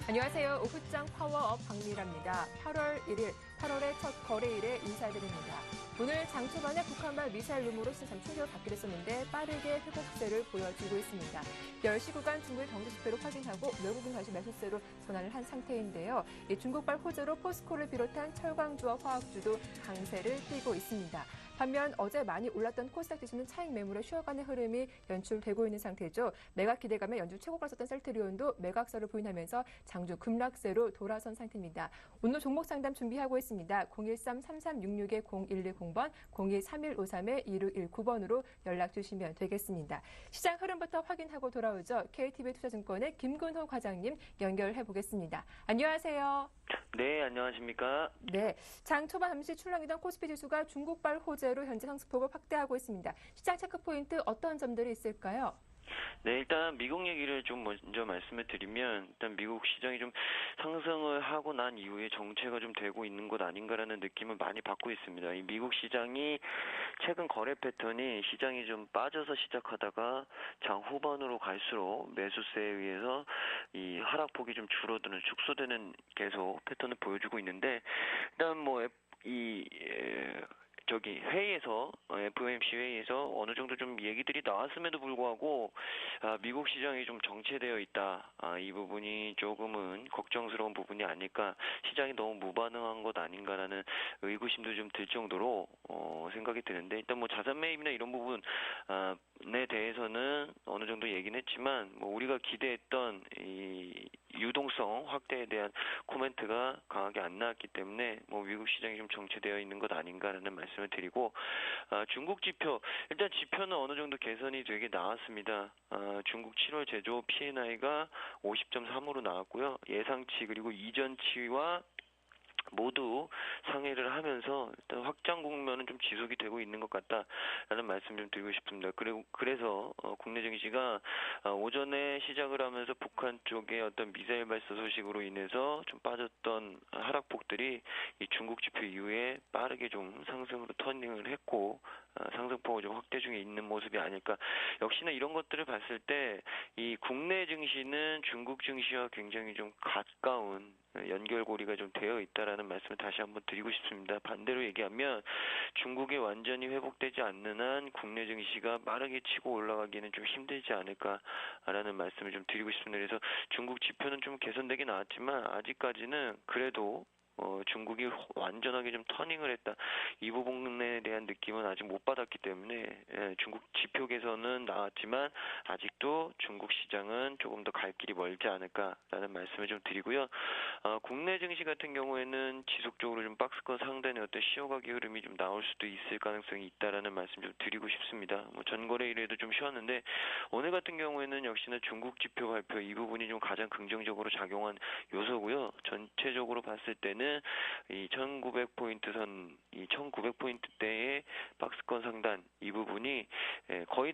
안녕하세요. 오후장 파워업 박미라입니다. 8월 1일, 8월의 첫 거래일에 인사드립니다. 오늘 장 초반에 북한발 미사일 룸으로 시장 충격을 받게 됐었는데 빠르게 회복세를 보여주고 있습니다. 10시 구간 중국의 경제 지표를 확인하고 외국인 다시 매수세로 전환을 한 상태인데요. 이 중국발 호재로 포스코를 비롯한 철강주와 화학주도 강세를 띠고 있습니다. 반면 어제 많이 올랐던 코스닥 지수는 차익 매물의 쉬어가는 흐름이 연출되고 있는 상태죠. 매각 기대감에 연주 최고가를 썼던 셀트리온도 매각세를 부인하면서 장주 급락세로 돌아선 상태입니다. 오늘 종목 상담 준비하고 있습니다. 013-3366-0110번, 023153-2619번으로 연락 주시면 되겠습니다. 시장 흐름부터 확인하고 돌아오죠. KTB투자증권의 김근호 과장님 연결해 보겠습니다. 안녕하세요. 네, 안녕하십니까? 네, 장 초반 잠시 출렁이던 코스피 지수가 중국발 호재로 현재 상승폭을 확대하고 있습니다. 시장 체크포인트 어떤 점들이 있을까요? 네, 일단 미국 얘기를 좀 먼저 말씀을 드리면 일단 미국 시장이 좀 상승을 하고 난 이후에 정체가 좀 되고 있는 것 아닌가라는 느낌을 많이 받고 있습니다. 이 미국 시장이 최근 거래 패턴이 시장이 좀 빠져서 시작하다가 장 후반으로 갈수록 매수세에 의해서 이 하락폭이 좀 줄어드는 축소되는 계속 패턴을 보여주고 있는데 일단 회의에서, FOMC 회의에서 어느 정도 좀 얘기들이 나왔음에도 불구하고, 미국 시장이 좀 정체되어 있다. 이 부분이 조금은 걱정스러운 부분이 아닐까. 시장이 너무 무반응한 것 아닌가라는 의구심도 좀 들 정도로, 생각이 드는데, 일단 자산 매입이나 이런 부분에 대해서는 어느 정도 얘기는 했지만, 우리가 기대했던 이 유동성 확대에 대한 코멘트가 강하게 안 나왔기 때문에 미국 시장이 좀 정체되어 있는 것 아닌가라는 말씀을 드리고 중국 지표 일단 지표는 어느 정도 개선이 되게 나왔습니다. 중국 7월 제조 PMI가 50.3으로 나왔고요. 예상치 그리고 이전치와 모두 상회를 하면서 일단 확장 국면은 좀 지속이 되고 있는 것 같다라는 말씀 좀 드리고 싶습니다. 그래서 국내 증시가 오전에 시작을 하면서 북한 쪽의 어떤 미사일 발사 소식으로 인해서 좀 빠졌던 하락폭들이 이 중국 지표 이후에 빠르게 좀 상승으로 터닝을 했고 상승폭을 좀 확대 중에 있는 모습이 아닐까. 역시나 이런 것들을 봤을 때 이 국내 증시는 중국 증시와 굉장히 좀 가까운 연결고리가 좀 되어 있다라는 말씀을 다시 한번 드리고 싶습니다. 반대로 얘기하면 중국이 완전히 회복되지 않는 한 국내 증시가 빠르게 치고 올라가기는 좀 힘들지 않을까라는 말씀을 좀 드리고 싶습니다. 그래서 중국 지표는 좀 개선되긴 나왔지만 아직까지는 그래도 중국이 완전하게 좀 터닝을 했다. 이 부분에 대한 느낌은 아직 못 받았기 때문에 중국 지표 개선은 나왔지만 아직도 중국 시장은 조금 더 갈 길이 멀지 않을까라는 말씀을 좀 드리고요. 국내 증시 같은 경우에는 지속적으로 좀 박스권 상단의 어떤 시효가기 흐름이 좀 나올 수도 있을 가능성이 있다라는 말씀 좀 드리고 싶습니다. 전거래일에도 좀 쉬었는데 오늘 같은 경우에는 역시나 중국 지표 발표 이 부분이 좀 가장 긍정적으로 작용한 요소고요. 전체적으로 봤을 때는 이 1900포인트 선, 이 1900포인트대의 박스권 상단 이 부분이 거의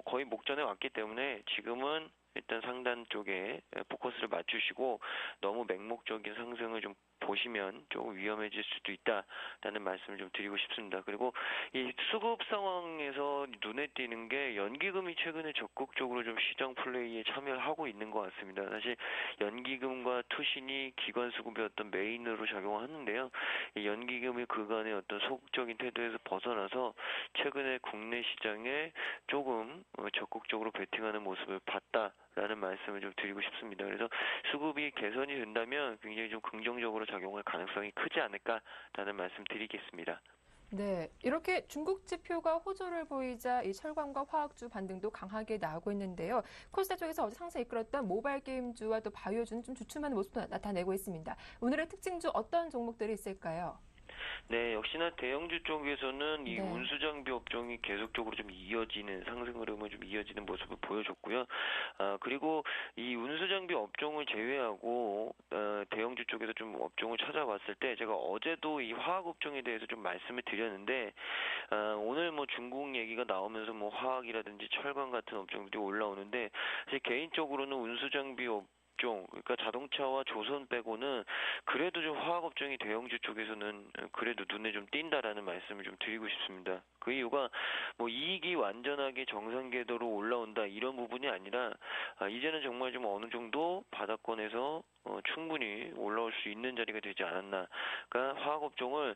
거의 목전에 왔기 때문에 지금은 일단 상단 쪽에 포커스를 맞추시고 너무 맹목적인 상승을 좀 보시면 조금 위험해질 수도 있다라는 말씀을 좀 드리고 싶습니다. 그리고 이 수급 상황에서 눈에 띄는 게 연기금이 최근에 적극적으로 좀 시장 플레이에 참여를 하고 있는 것 같습니다. 사실 연기금과 투신이 기관 수급의 어떤 메인으로 작용하는데요. 이 연기금이 그간의 어떤 소극적인 태도에서 벗어나서 최근에 국내 시장에 조금 적극적으로 베팅하는 모습을 봤다라는 말씀을 좀 드리고 싶습니다. 그래서 수급이 개선이 된다면 굉장히 좀 긍정적으로 작용할 가능성이 크지 않을까라는 말씀 드리겠습니다. 네, 이렇게 중국 지표가 호조를 보이자 이 철강과 화학주 반등도 강하게 나오고 있는데요. 코스닥 쪽에서 어제 상승 이끌었던 모바일 게임주와 또 바이오주는 좀 주춤하는 모습도 나타내고 있습니다. 오늘의 특징주 어떤 종목들이 있을까요? 네, 역시나 대형주 쪽에서는 이 네. 운수장비 업종이 계속적으로 좀 이어지는 상승 흐름을 좀 이어지는 모습을 보여줬고요. 그리고 이 운수장비 업종을 제외하고 대형주 쪽에서 좀 업종을 찾아봤을 때 제가 어제도 이 화학 업종에 대해서 좀 말씀을 드렸는데 오늘 중국 얘기가 나오면서 화학이라든지 철강 같은 업종들이 올라오는데 사실 개인적으로는 운수장비 그러니까 자동차와 조선 빼고는 그래도 좀 화학업종이 대형주 쪽에서는 그래도 눈에 좀 띈다라는 말씀을 좀 드리고 싶습니다. 그 이유가 이익이 완전하게 정상 궤도로 올라온다 이런 부분이 아니라 이제는 정말 좀 어느 정도 바닥권에서 있는 자리가 되지 않았나. 그러니까 화학업종을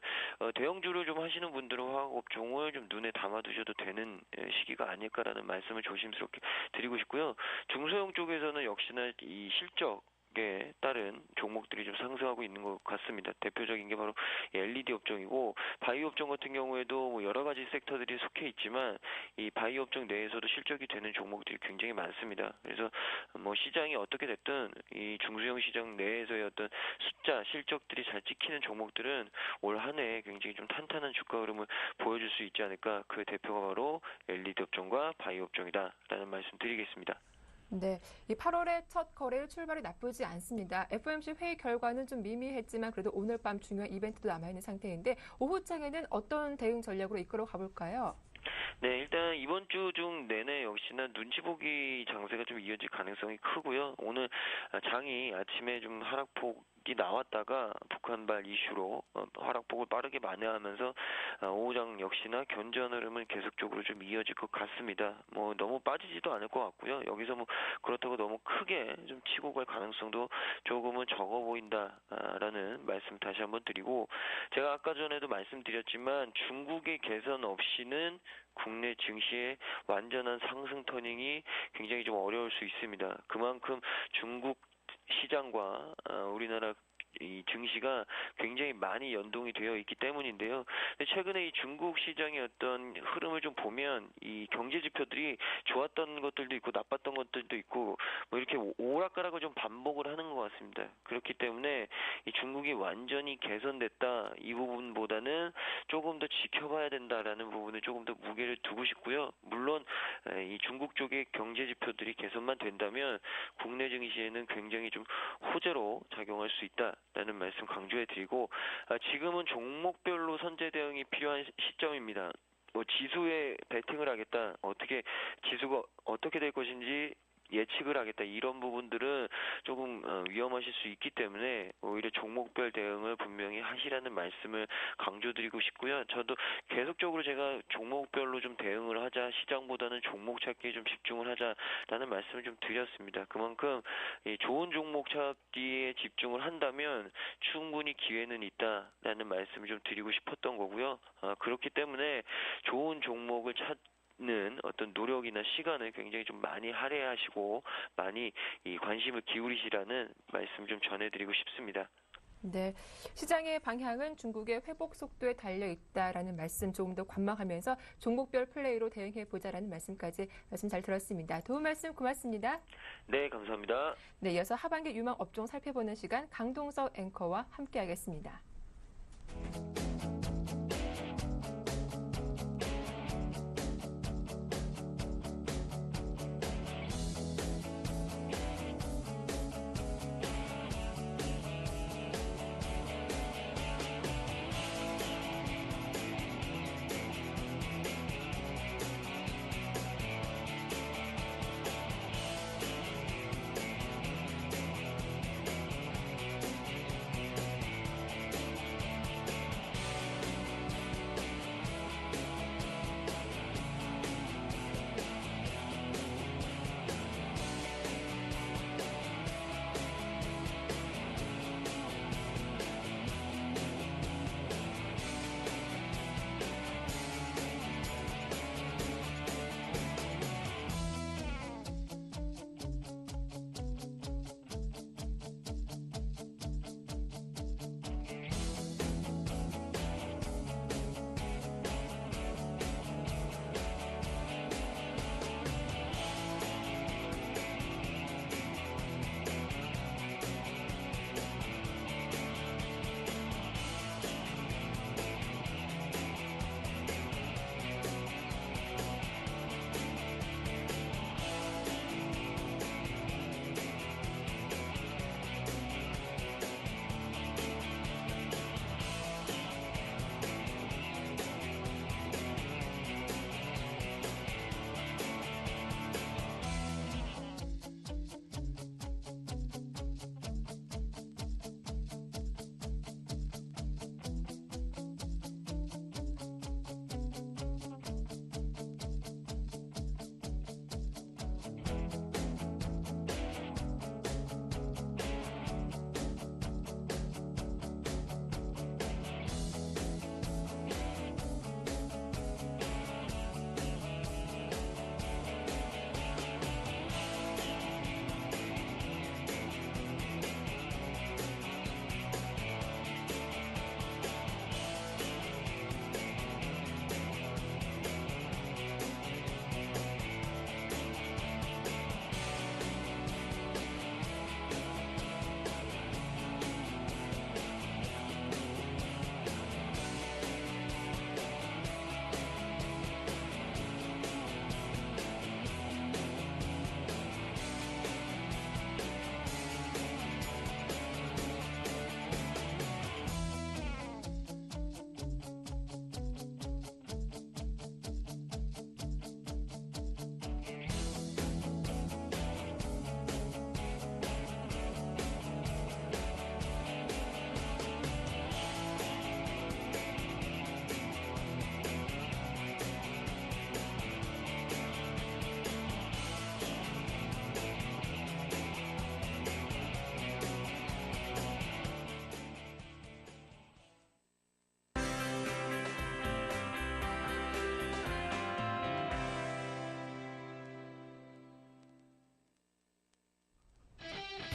대형주를 좀 하시는 분들은 화학업종을 좀 눈에 담아두셔도 되는 시기가 아닐까라는 말씀을 조심스럽게 드리고 싶고요. 중소형 쪽에서는 역시나 이 실적에 따른 종목들이 좀 상승하고 있는 것 같습니다. 대표적인 게 바로 LED 업종이고, 바이오 업종 같은 경우에도 뭐 여러 가지 섹터들이 속해 있지만 이 바이오 업종 내에서도 실적이 되는 종목들이 굉장히 많습니다. 그래서 뭐 시장이 어떻게 됐든 이 중소형 시장 내에서의 어떤 숫자 실적들이 잘 찍히는 종목들은 올 한 해 굉장히 좀 탄탄한 주가 흐름을 보여줄 수 있지 않을까. 그 대표가 바로 LED 업종과 바이오 업종이다라는 말씀 드리겠습니다. 네, 이 8월의 첫 거래일 출발이 나쁘지 않습니다. FOMC 회의 결과는 좀 미미했지만 그래도 오늘 밤 중요한 이벤트도 남아있는 상태인데 오후장에는 어떤 대응 전략으로 이끌어 가볼까요? 네, 일단 이번 주 중 내내 역시나 눈치 보기 장세가 좀 이어질 가능성이 크고요. 오늘 장이 아침에 좀 하락폭이 나왔다가 북한발 이슈로 하락폭을 빠르게 만회하면서 오후장 역시나 견조한 흐름은 계속적으로 좀 이어질 것 같습니다. 뭐 너무 빠지지도 않을 것 같고요. 여기서 뭐 그렇다고 너무 크게 좀 치고 갈 가능성도 조금은 적어 보인다라는 말씀 다시 한번 드리고, 제가 아까 전에도 말씀드렸지만 중국의 개선 없이는 국내 증시의 완전한 상승 터닝이 굉장히 좀 어려울 수 있습니다. 그만큼 중국 시장과 우리나라 이 증시가 굉장히 많이 연동이 되어 있기 때문인데요. 근데 최근에 이 중국 시장의 어떤 흐름을 좀 보면 이 경제 지표들이 좋았던 것들도 있고 나빴던 것들도 있고 뭐 이렇게 오락가락을 좀 반복을 하는 것 같습니다. 그렇기 때문에 이 중국이 완전히 개선됐다 이 부분보다는 조금 더 지켜봐야 된다라는 부분을 조금 더 무게를 두고 싶고요. 물론 이 중국 쪽의 경제 지표들이 개선만 된다면 국내 증시에는 굉장히 좀 호재로 작용할 수 있다. 라는 말씀 강조해 드리고, 지금은 종목별로 선제 대응이 필요한 시점입니다. 뭐 지수에 베팅을 하겠다, 어떻게 지수가 어떻게 될 것인지 예측을 하겠다, 이런 부분들은 조금 위험하실 수 있기 때문에 오히려 종목별 대응을 분명히 하시라는 말씀을 강조드리고 싶고요. 저도 계속적으로 제가 종목별로 좀 대응을 하자, 시장보다는 종목 찾기에 좀 집중을 하자라는 말씀을 좀 드렸습니다. 그만큼 이 좋은 종목 찾기에 집중을 한다면 충분히 기회는 있다라는 말씀을 좀 드리고 싶었던 거고요. 그렇기 때문에 좋은 종목을 는 어떤 노력이나 시간을 굉장히 좀 많이 할애하시고 많이 이 관심을 기울이시라는 말씀 좀 전해드리고 싶습니다. 네, 시장의 방향은 중국의 회복 속도에 달려 있다라는 말씀 조금 더 관망하면서 종목별 플레이로 대응해 보자라는 말씀까지 말씀 잘 들었습니다. 도움 말씀 고맙습니다. 네, 감사합니다. 네, 이어서 하반기 유망 업종 살펴보는 시간 강동석 앵커와 함께하겠습니다.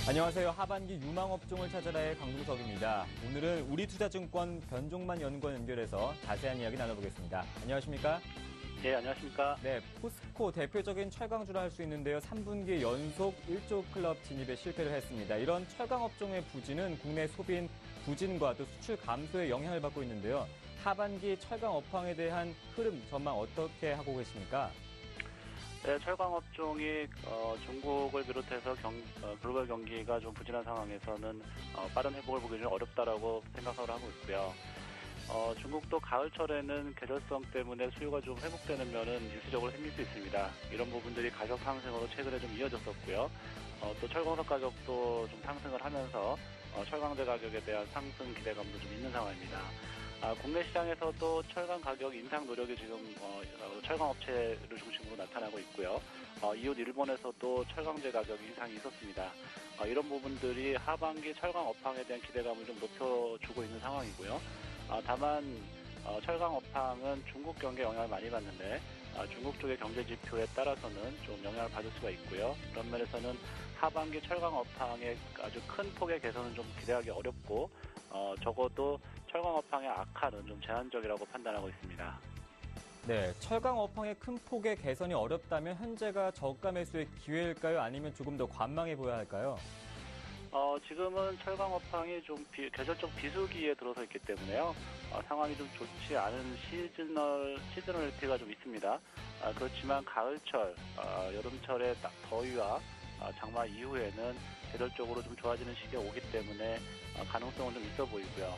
안녕하세요. 하반기 유망업종을 찾아라의 강동석입니다. 오늘은 우리투자증권 변종만 연구원 연결해서 자세한 이야기 나눠보겠습니다. 안녕하십니까? 네, 안녕하십니까? 네, 포스코 대표적인 철강주라 할 수 있는데요. 3분기 연속 1조 클럽 진입에 실패를 했습니다. 이런 철강업종의 부진은 국내 소비인 부진과 또 수출 감소에 영향을 받고 있는데요. 하반기 철강 업황에 대한 흐름 전망 어떻게 하고 계십니까? 네, 철강 업종이 중국을 비롯해서 글로벌 경기가 좀 부진한 상황에서는 빠른 회복을 보기 좀 어렵다라고 생각을 하고 있고요. 중국도 가을철에는 계절성 때문에 수요가 좀 회복되는 면은 일시적으로 생길 수 있습니다. 이런 부분들이 가격 상승으로 최근에 좀 이어졌었고요. 또 철광석 가격도 좀 상승을 하면서 철강제 가격에 대한 상승 기대감도 좀 있는 상황입니다. 국내 시장에서도 철강 가격 인상 노력이 지금 철강 업체를 중심으로 나타나고 있고요. 이웃 일본에서도 철강제 가격 인상이 있었습니다. 이런 부분들이 하반기 철강 업황에 대한 기대감을 좀 높여주고 있는 상황이고요. 다만 철강 업황은 중국 경기에 영향을 많이 받는데 중국 쪽의 경제 지표에 따라서는 좀 영향을 받을 수가 있고요. 그런 면에서는 하반기 철강 업황의 아주 큰 폭의 개선은 좀 기대하기 어렵고 적어도 철강 업황의 악화는 좀 제한적이라고 판단하고 있습니다. 네, 철강 업황의 큰 폭의 개선이 어렵다면 현재가 저가 매수의 기회일까요? 아니면 조금 더 관망해 보여야 할까요? 지금은 철강 업황이 좀 계절적 비수기에 들어서 있기 때문에요. 상황이 좀 좋지 않은 시즈널리티가 좀 있습니다. 그렇지만 가을철, 여름철의 더위와 장마 이후에는 계절적으로 좀 좋아지는 시기가 오기 때문에 가능성은 좀 있어 보이고요.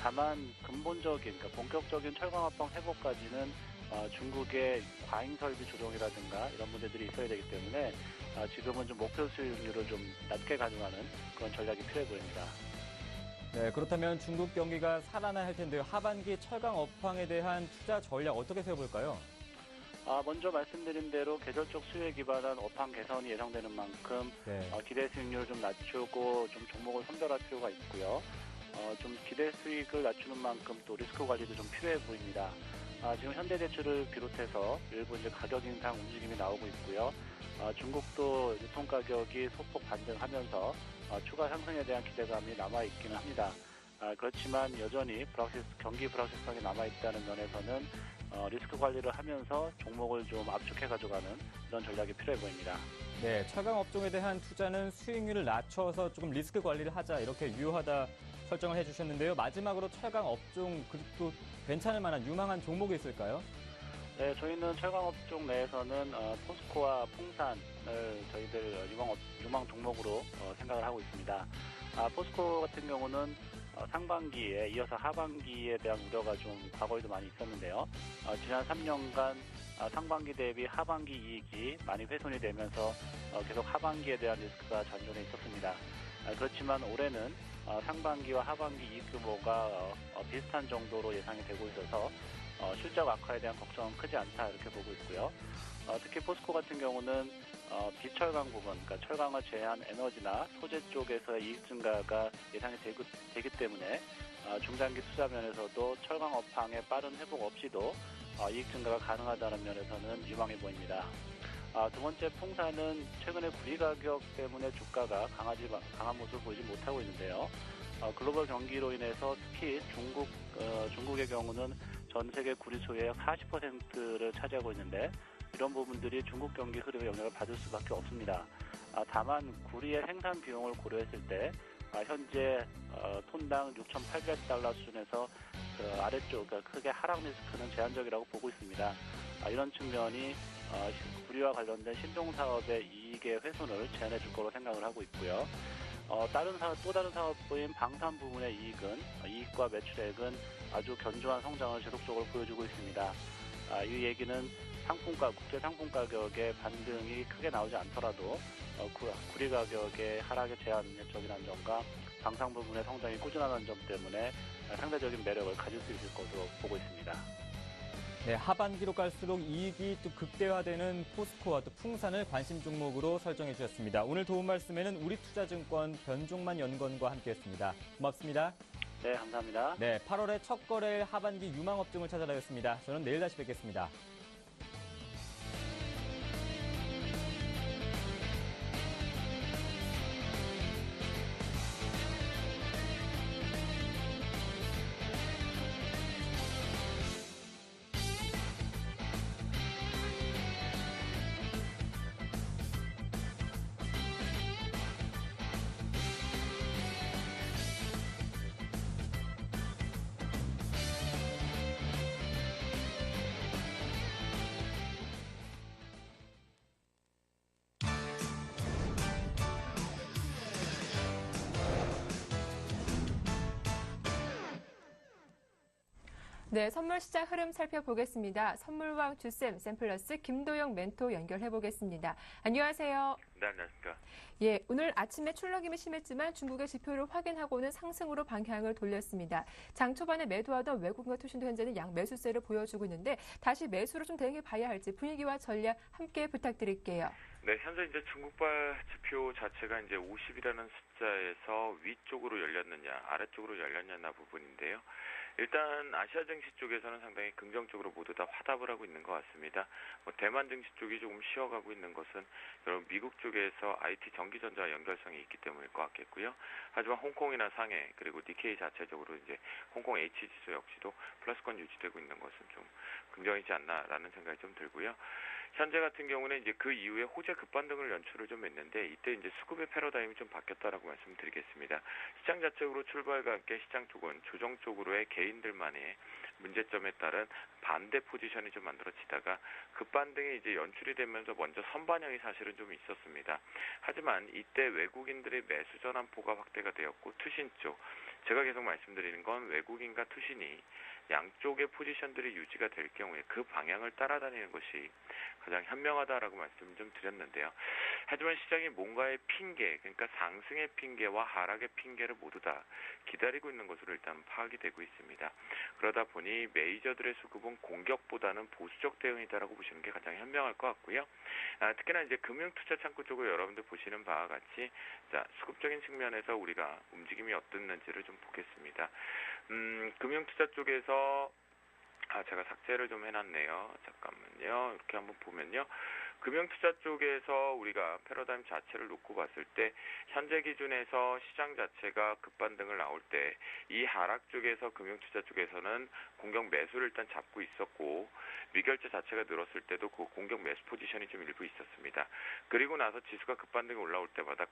다만 근본적인, 그러니까 본격적인 철강 업황 회복까지는 중국의 과잉 설비 조정이라든가 이런 문제들이 있어야 되기 때문에 지금은 좀 목표 수익률을 좀 낮게 가져가는 그런 전략이 필요해 보입니다. 네, 그렇다면 중국 경기가 살아나야 할 텐데요. 하반기 철강 업황에 대한 투자 전략 어떻게 세워볼까요? 먼저 말씀드린 대로 계절적 수요에 기반한 업황 개선이 예상되는 만큼 네. 기대 수익률을 좀 낮추고 좀 종목을 선별할 필요가 있고요. 좀 기대 수익을 낮추는 만큼 또 리스크 관리도 좀 필요해 보입니다. 지금 현대제철을 비롯해서 일부 이제 가격 인상 움직임이 나오고 있고요. 중국도 유통 가격이 소폭 반등하면서 추가 상승에 대한 기대감이 남아있기는 합니다. 그렇지만 여전히 경기 불확실성이 남아있다는 면에서는 리스크 관리를 하면서 종목을 좀 압축해 가져가는 그런 전략이 필요해 보입니다. 네, 철강 업종에 대한 투자는 수익률을 낮춰서 조금 리스크 관리를 하자 이렇게 유효하다 설정을 해주셨는데요. 마지막으로 철강 업종 그리고 괜찮을 만한 유망한 종목이 있을까요? 네, 저희는 철강 업종 내에서는 포스코와 풍산을 저희들 유망 종목으로 생각을 하고 있습니다. 포스코 같은 경우는 상반기에 이어서 하반기에 대한 우려가 좀 과거에도 많이 있었는데요. 지난 3년간 상반기 대비 하반기 이익이 많이 훼손이 되면서 계속 하반기에 대한 리스크가 잔존해 있었습니다. 그렇지만 올해는 상반기와 하반기 이익 규모가 비슷한 정도로 예상이 되고 있어서 실적 악화에 대한 걱정은 크지 않다 이렇게 보고 있고요. 특히 포스코 같은 경우는 비철강 부분, 그러니까 철강을 제외한 에너지나 소재 쪽에서의 이익 증가가 예상이 되기 때문에 중장기 투자 면에서도 철강 업황의 빠른 회복 없이도 이익 증가가 가능하다는 면에서는 유망해 보입니다. 두 번째 풍산은 최근에 구리 가격 때문에 주가가 강한 모습을 보이지 못하고 있는데요. 글로벌 경기로 인해서 특히 중국의 경우는 전 세계 구리 수요의 40%를 차지하고 있는데 이런 부분들이 중국 경기 흐름에 영향을 받을 수밖에 없습니다. 다만 구리의 생산 비용을 고려했을 때 현재 톤당 6,800달러 수준에서 아래쪽 크게 하락 리스크는 제한적이라고 보고 있습니다. 이런 측면이 구리와 관련된 신종 사업의 이익의 훼손을 제한해 줄 거로 생각을 하고 있고요. 또 다른 사업부인 방산 부분의 이익과 매출액은 아주 견조한 성장을 지속적으로 보여주고 있습니다. 이 얘기는 국제 상품 가격의 반등이 크게 나오지 않더라도 구리 가격의 하락의 제한적이라는 점과 방산 부분의 성장이 꾸준하다는 점 때문에 상대적인 매력을 가질 수 있을 것으로 보고 있습니다. 네, 하반기로 갈수록 이익이 또 극대화되는 포스코와 또 풍산을 관심 종목으로 설정해 주셨습니다. 오늘 도움 말씀에는 우리투자증권 변종만 연구원과 함께했습니다. 고맙습니다. 네, 감사합니다. 네, 8월의 첫 거래일 하반기 유망업종을 찾아라였습니다. 저는 내일 다시 뵙겠습니다. 네, 선물 시장 흐름 살펴보겠습니다. 선물왕 주쌤, 샘플러스 김도영 멘토 연결해 보겠습니다. 안녕하세요. 네, 안녕하십니까. 예, 오늘 아침에 출렁임이 심했지만 중국의 지표를 확인하고는 상승으로 방향을 돌렸습니다. 장 초반에 매도하던 외국인과 투신도 현재는 양 매수세를 보여주고 있는데 다시 매수로 좀 대응해 봐야 할지 분위기와 전략 함께 부탁드릴게요. 네, 현재 이제 중국발 지표 자체가 이제 50이라는 숫자에서 위쪽으로 열렸느냐, 아래쪽으로 열렸느냐 부분인데요. 일단 아시아 증시 쪽에서는 상당히 긍정적으로 모두 다 화답을 하고 있는 것 같습니다. 대만 증시 쪽이 조금 쉬어가고 있는 것은 여러분 미국 쪽에서 IT 전기전자 연결성이 있기 때문일 것 같겠고요. 하지만 홍콩이나 상해 그리고 니케이 자체적으로 이제 홍콩 H 지수 역시도 플러스권 유지되고 있는 것은 좀 긍정이지 않나라는 생각이 좀 들고요. 현재 같은 경우는 이제 그 이후에 호재 급반등을 연출을 좀 했는데 이때 이제 수급의 패러다임이 좀 바뀌었다라고 말씀드리겠습니다. 시장 자체로 출발과 함께 시장 쪽은 조정 쪽으로의 개인들만의 문제점에 따른 반대 포지션이 좀 만들어지다가 급반등이 이제 연출이 되면서 먼저 선반영이 사실은 좀 있었습니다. 하지만 이때 외국인들의 매수 전환포가 확대가 되었고 투신 쪽 제가 계속 말씀드리는 건 외국인과 투신이 양쪽의 포지션들이 유지가 될 경우에 그 방향을 따라다니는 것이 가장 현명하다라고 말씀을 좀 드렸는데요. 하지만 시장이 뭔가의 핑계, 그러니까 상승의 핑계와 하락의 핑계를 모두 다 기다리고 있는 것으로 일단 파악이 되고 있습니다. 그러다 보니 메이저들의 수급은 공격보다는 보수적 대응이다라고 보시는 게 가장 현명할 것 같고요. 특히나 이제 금융투자 창구 쪽을 여러분들 보시는 바와 같이 자, 수급적인 측면에서 우리가 움직임이 어떻는지를 좀 보겠습니다. 금융투자 쪽에서 제가 삭제를 좀 해놨네요. 잠깐만요. 이렇게 한번 보면요. 금융투자 쪽에서 우리가 패러다임 자체를 놓고 봤을 때 현재 기준에서 시장 자체가 급반등을 나올 때 이 하락 쪽에서 금융투자 쪽에서는 공격 매수를 일단 잡고 있었고 미결제 자체가 늘었을 때도 그 공격 매수 포지션이 좀 일부 있었습니다. 그리고 나서 지수가 급반등이 올라올 때마다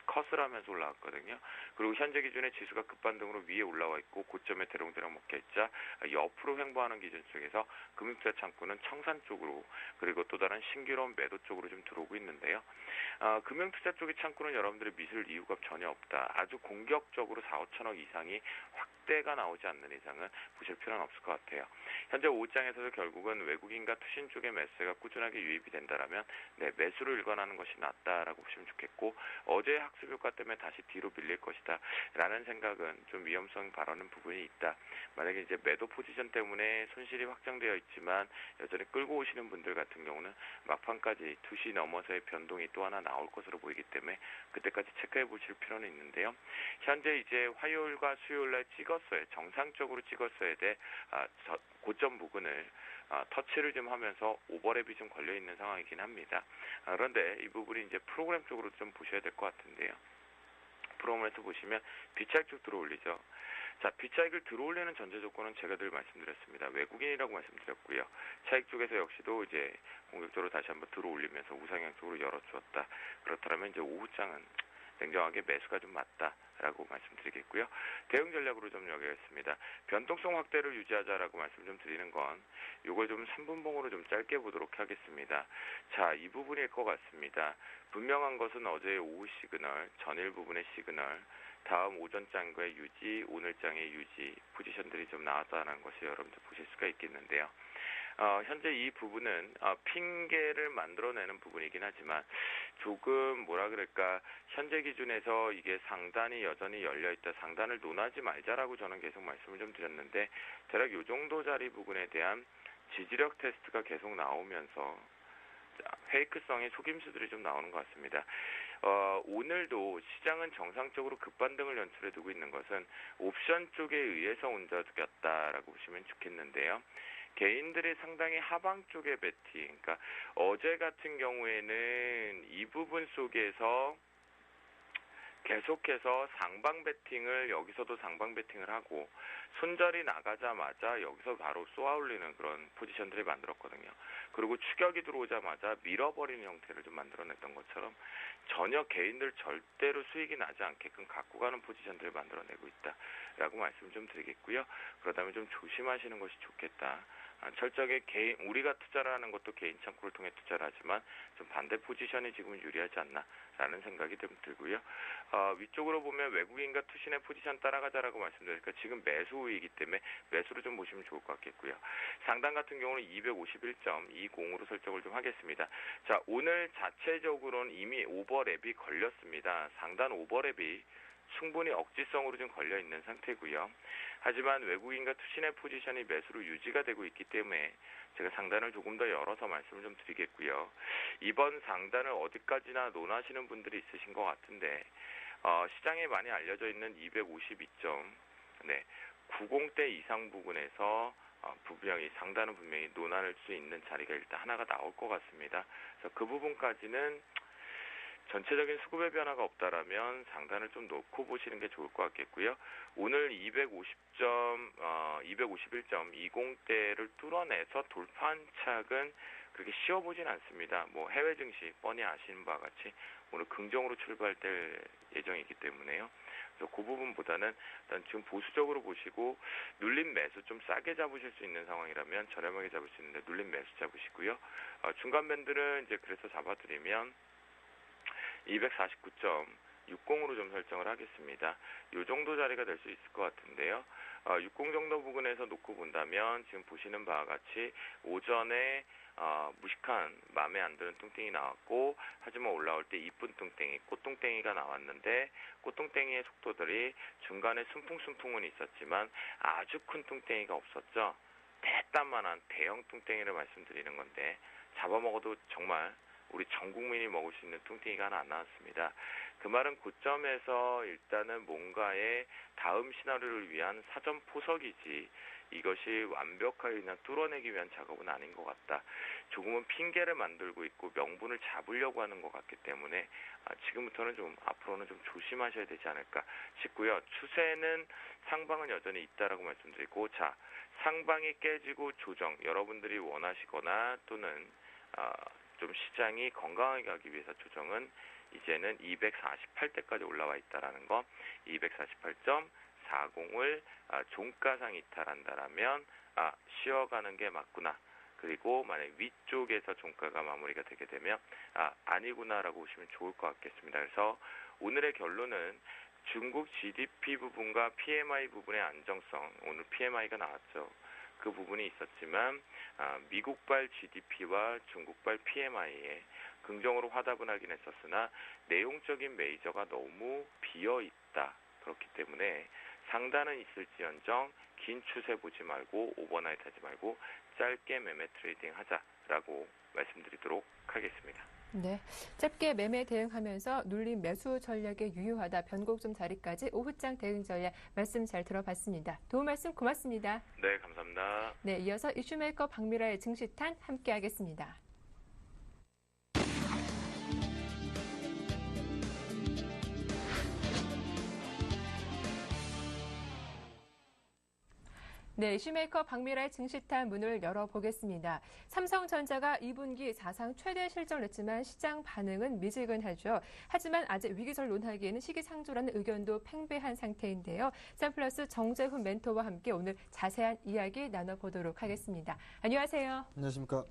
컷을 하면서 올라왔거든요. 그리고 현재 기준에 지수가 급반등으로 위에 올라와 있고 고점에 대롱대롱 먹혀있자 옆으로 횡보하는 기준 쪽에서 금융투자 창구는 청산 쪽으로 그리고 또 다른 신규로운 매도 쪽으로 좀 들어오고 있는데요. 금융투자 쪽의 창구는 여러분들의 미술 이유가 전혀 없다. 아주 공격적으로 4, 5천억 이상이 확대가 나오지 않는 이상은 보실 필요는 없을 것 같아요. 현재 5장에서도 결국은 외국인과 투신 쪽의 매수가 꾸준하게 유입이 된다라면 매수를 일관하는 것이 낫다라고 보시면 좋겠고 어제의 학습 효과 때문에 다시 뒤로 밀릴 것이다 라는 생각은 좀 위험성 발언은 부분이 있다. 만약에 이제 매도 포지션 때문에 손실이 확정되어 있지만 여전히 끌고 오시는 분들 같은 경우는 막판까지 2시 넘어서의 변동이 또 하나 나올 것으로 보이기 때문에 그때까지 체크해 보실 필요는 있는데요. 현재 이제 화요일과 수요일날 정상적으로 찍었어야 돼 고점 부근을 터치를 좀 하면서 오버랩이 좀 걸려있는 상황이긴 합니다. 그런데 이 부분이 이제 프로그램 쪽으로 좀 보셔야 될 것 같은데요. 프로그램에서 보시면 비차익 쪽 들어올리죠. 자, 비차익을 들어올리는 전제 조건은 제가 늘 말씀드렸습니다. 외국인이라고 말씀드렸고요. 차익 쪽에서 역시도 이제 공격적으로 다시 한번 들어올리면서 우상향 쪽으로 열어주었다. 그렇다면 이제 오후장은 냉정하게 매수가 좀 맞다라고 말씀드리겠고요. 대응 전략으로 좀 여기겠습니다. 변동성 확대를 유지하자라고 말씀 좀 드리는 건 이거 좀 3분봉으로 좀 짧게 보도록 하겠습니다. 자, 이 부분일 것 같습니다. 분명한 것은 어제의 오후 시그널, 전일 부분의 시그널, 다음 오전 장의 유지, 오늘 장의 유지 포지션들이 좀 나왔다는 것이 여러분들 보실 수가 있겠는데요. 현재 이 부분은 핑계를 만들어내는 부분이긴 하지만 조금 뭐라 그럴까 현재 기준에서 이게 상단이 여전히 열려있다. 상단을 논하지 말자라고 저는 계속 말씀을 좀 드렸는데 대략 이 정도 자리 부분에 대한 지지력 테스트가 계속 나오면서 페이크성의 속임수들이 좀 나오는 것 같습니다. 오늘도 시장은 정상적으로 급반등을 연출해 두고 있는 것은 옵션 쪽에 의해서 움직였다라고 보시면 좋겠는데요. 개인들이 상당히 하방 쪽에 베팅, 그러니까 어제 같은 경우에는 이 부분 속에서 계속해서 상방 베팅을 여기서도 상방 베팅을 하고 손절이 나가자마자 여기서 바로 쏘아올리는 그런 포지션들이 만들었거든요. 그리고 추격이 들어오자마자 밀어버리는 형태를 좀 만들어냈던 것처럼 전혀 개인들 절대로 수익이 나지 않게끔 갖고 가는 포지션들을 만들어내고 있다라고 말씀 좀 드리겠고요. 그렇다면 좀 조심하시는 것이 좋겠다. 철저하게 우리가 투자를 하는 것도 개인 창구를 통해 투자를 하지만 좀 반대 포지션이 지금 유리하지 않나라는 생각이 좀 들고요. 위쪽으로 보면 외국인과 투신의 포지션 따라가자라고 말씀드리니까 지금 매수이기 때문에 매수로 좀 보시면 좋을 것 같겠고요. 상단 같은 경우는 251.20으로 설정을 좀 하겠습니다. 자, 오늘 자체적으로는 이미 오버랩이 걸렸습니다. 상단 오버랩이 충분히 억지성으로 좀 걸려 있는 상태고요. 하지만 외국인과 투신의 포지션이 매수로 유지가 되고 있기 때문에 제가 상단을 조금 더 열어서 말씀을 좀 드리겠고요. 이번 상단을 어디까지나 논하시는 분들이 있으신 것 같은데 시장에 많이 알려져 있는 252점, 90대 이상 부분에서 분명히 상단은 분명히 논할 수 있는 자리가 일단 하나가 나올 것 같습니다. 그래서 그 부분까지는 전체적인 수급의 변화가 없다라면 상단을 좀 놓고 보시는 게 좋을 것 같겠고요. 오늘 251.20대를 뚫어내서 돌파한 착은 그렇게 쉬워보진 않습니다. 뭐 해외 증시 뻔히 아시는 바와 같이 오늘 긍정으로 출발될 예정이기 때문에요. 그래서 그 부분보다는 일단 지금 보수적으로 보시고 눌림 매수 좀 싸게 잡으실 수 있는 상황이라면 저렴하게 잡을 수 있는데 눌림 매수 잡으시고요. 중간 밴드는 이제 그래서 잡아드리면 249.60으로 좀 설정을 하겠습니다. 이 정도 자리가 될 수 있을 것 같은데요. 60 정도 부근에서 놓고 본다면 지금 보시는 바와 같이 오전에 무식한 마음에 안 드는 뚱땡이 나왔고 하지만 올라올 때 이쁜 뚱땡이, 꽃뚱땡이가 나왔는데 꽃뚱땡이의 속도들이 중간에 순풍순풍은 있었지만 아주 큰 뚱땡이가 없었죠. 대따만한 대형 뚱땡이를 말씀드리는 건데 잡아먹어도 정말 우리 전 국민이 먹을 수 있는 뚱땡이가 하나 안 나왔습니다. 그 말은 고점에서 일단은 뭔가의 다음 시나리오를 위한 사전 포석이지 이것이 완벽하게 그냥 뚫어내기 위한 작업은 아닌 것 같다. 조금은 핑계를 만들고 있고 명분을 잡으려고 하는 것 같기 때문에 지금부터는 좀 앞으로는 좀 조심하셔야 되지 않을까 싶고요. 추세는 상방은 여전히 있다라고 말씀드리고 자 상방이 깨지고 조정 여러분들이 원하시거나 또는 좀 시장이 건강하게 가기 위해서 조정은 이제는 248대까지 올라와 있다라는 거 248.40을 종가상 이탈한다라면 쉬어가는 게 맞구나. 그리고 만약 위쪽에서 종가가 마무리가 되게 되면 아니구나라고 보시면 좋을 것 같겠습니다. 그래서 오늘의 결론은 중국 GDP 부분과 PMI 부분의 안정성 오늘 PMI가 나왔죠. 그 부분이 있었지만 미국발 GDP와 중국발 PMI에 긍정으로 화답은 하긴 했었으나 내용적인 메이저가 너무 비어있다. 그렇기 때문에 상단은 있을지언정 긴 추세 보지 말고 오버나잇 하지 말고 짧게 매매 트레이딩 하자라고 말씀드리도록 하겠습니다. 네, 짧게 매매 대응하면서 눌림 매수 전략에 유효하다. 변곡점 자리까지 오후장 대응 전략 말씀 잘 들어봤습니다. 도움 말씀 고맙습니다. 네, 감사합니다. 네, 이어서 이슈메이커 박미라의 증시탄 함께하겠습니다. 네, 이슈메이커 박미라의 증시탄 문을 열어보겠습니다. 삼성전자가 2분기 사상 최대 실적을 냈지만 시장 반응은 미지근하죠. 하지만 아직 위기설 논하기에는 시기상조라는 의견도 팽배한 상태인데요. 샘플러스 정재훈 멘토와 함께 오늘 자세한 이야기 나눠보도록 하겠습니다. 안녕하세요. 안녕하십니까.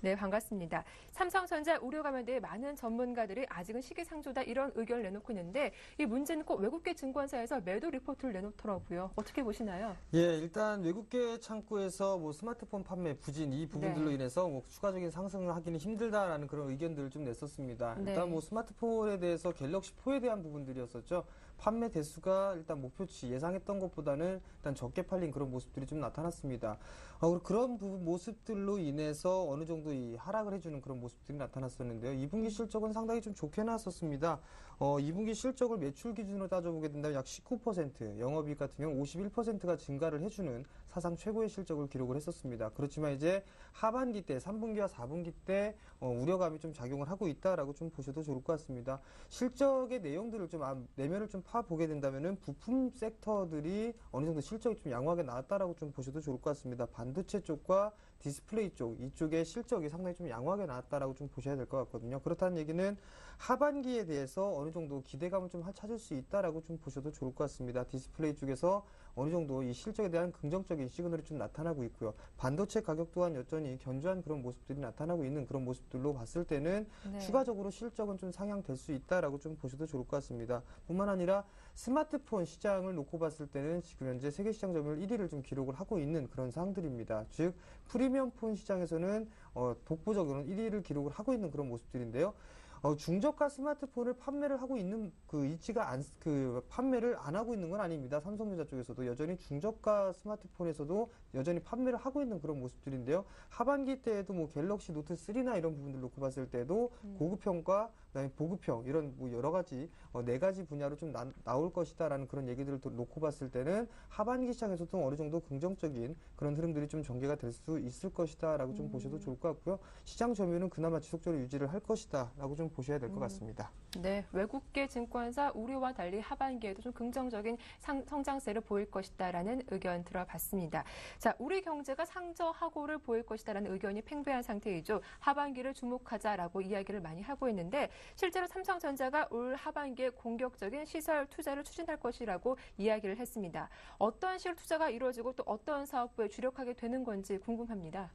네, 반갑습니다. 삼성전자 우려가 면대해 많은 전문가들이 아직은 시기상조다 이런 의견을 내놓고 있는데 이 문제는 꼭 외국계 증권사에서 매도 리포트를 내놓더라고요. 어떻게 보시나요? 예, 일단 외국계 창구에서 스마트폰 판매 부진 이 부분들로 인해서 추가적인 상승을 하기는 힘들다라는 그런 의견들을 좀 냈었습니다. 일단 스마트폰에 대해서 갤럭시 Fo에 대한 부분들이었었죠. 판매 대수가 일단 목표치 예상했던 것보다는 일단 적게 팔린 그런 모습들이 좀 나타났습니다. 그런 모습들로 인해서 어느 정도 이 하락을 해주는 그런 모습들이 나타났었는데요. 2분기 실적은 상당히 좀 좋게 나왔었습니다. 2분기 실적을 매출 기준으로 따져보게 된다면 약 19%, 영업이익 같은 경우 51%가 증가를 해주는 사상 최고의 실적을 기록을 했었습니다. 그렇지만 이제 하반기 때, 3분기와 4분기 때 우려감이 좀 작용을 하고 있다라고 좀 보셔도 좋을 것 같습니다. 실적의 내용들을 좀 내면을 좀 파보게 된다면은 부품 섹터들이 어느 정도 실적이 좀 양호하게 나왔다라고 좀 보셔도 좋을 것 같습니다. 반도체 쪽과 디스플레이 쪽, 이쪽의 실적이 상당히 좀 양호하게 나왔다라고 좀 보셔야 될 것 같거든요. 그렇다는 얘기는 하반기에 대해서 어느 정도 기대감을 좀 찾을 수 있다라고 좀 보셔도 좋을 것 같습니다. 디스플레이 쪽에서 어느 정도 이 실적에 대한 긍정적인 시그널이 좀 나타나고 있고요. 반도체 가격 또한 여전히 견조한 그런 모습들이 나타나고 있는 그런 모습들로 봤을 때는 네. 추가적으로 실적은 좀 상향될 수 있다라고 좀 보셔도 좋을 것 같습니다. 뿐만 아니라 스마트폰 시장을 놓고 봤을 때는 지금 현재 세계 시장 점유율 1위를 좀 기록을 하고 있는 그런 상황들입니다. 즉 프리미엄폰 시장에서는 독보적으로 1위를 기록을 하고 있는 그런 모습들인데요. 중저가 스마트폰을 판매를 하고 있는 판매를 안 하고 있는 건 아닙니다. 삼성전자 쪽에서도 여전히 중저가 스마트폰에서도 여전히 판매를 하고 있는 그런 모습들인데요. 하반기 때에도 뭐 갤럭시 노트 3나 이런 부분들 놓고 봤을 때도 고급형과 그다음에 보급형 이런 뭐 여러 가지 네 가지 분야로 좀 나올 것이다라는 그런 얘기들을 놓고 봤을 때는 하반기 시장에서도 어느 정도 긍정적인 그런 흐름들이 좀 전개가 될 수 있을 것이다라고 좀 보셔도 좋을 것 같고요. 시장 점유율은 그나마 지속적으로 유지를 할 것이다라고 좀 보셔야 될 것 같습니다. 네, 외국계 증권사 우려와 달리 하반기에도 좀 긍정적인 성장세를 보일 것이다라는 의견 들어봤습니다. 자, 우리 경제가 상저하고를 보일 것이다라는 의견이 팽배한 상태이죠. 하반기를 주목하자라고 이야기를 많이 하고 있는데 실제로 삼성전자가 올 하반기에 공격적인 시설 투자를 추진할 것이라고 이야기를 했습니다. 어떤 시설 투자가 이루어지고 또 어떤 사업부에 주력하게 되는 건지 궁금합니다.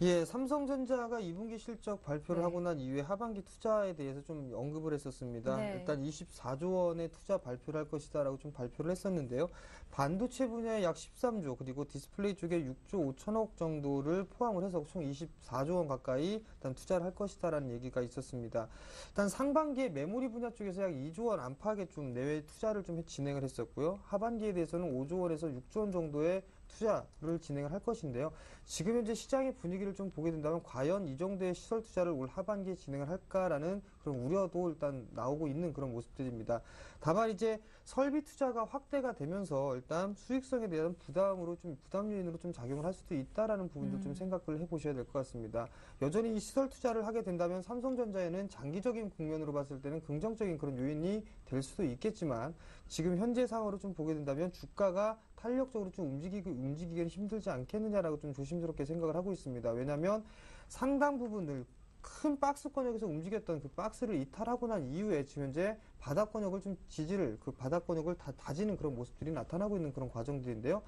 예, 삼성전자가 2분기 실적 발표를 네. 하고 난 이후에 하반기 투자에 대해서 좀 언급을 했었습니다. 네. 일단 24조 원의 투자 발표를 할 것이다라고 좀 발표를 했었는데요. 반도체 분야에 약 13조, 그리고 디스플레이 쪽에 6조 5천억 정도를 포함을 해서 총 24조 원 가까이 일단 투자를 할 것이다라는 얘기가 있었습니다. 일단 상반기에 메모리 분야 쪽에서 약 2조 원 안팎의 좀 내외 투자를 좀 진행을 했었고요. 하반기에 대해서는 5조 원에서 6조 원 정도의 투자를 진행을 할 것인데요. 지금 현재 시장의 분위기를 좀 보게 된다면 과연 이 정도의 시설 투자를 올 하반기에 진행을 할까라는 그런 우려도 일단 나오고 있는 그런 모습들입니다. 다만 이제 설비 투자가 확대가 되면서 일단 수익성에 대한 부담 요인으로 좀 작용을 할 수도 있다라는 부분도 좀 생각을 해보셔야 될 것 같습니다. 여전히 이 시설 투자를 하게 된다면 삼성전자에는 장기적인 국면으로 봤을 때는 긍정적인 그런 요인이 될 수도 있겠지만 지금 현재 상황으로 좀 보게 된다면 주가가 탄력적으로 좀 움직이기는 힘들지 않겠느냐라고 좀 조심스럽게 생각을 하고 있습니다. 왜냐하면 상당 부분을 큰 박스권역에서 움직였던 그 박스를 이탈하고 난 이후에 지금 현재 바닥권역을 좀 바닥권역을 다지는 그런 모습들이 나타나고 있는 그런 과정들인데요.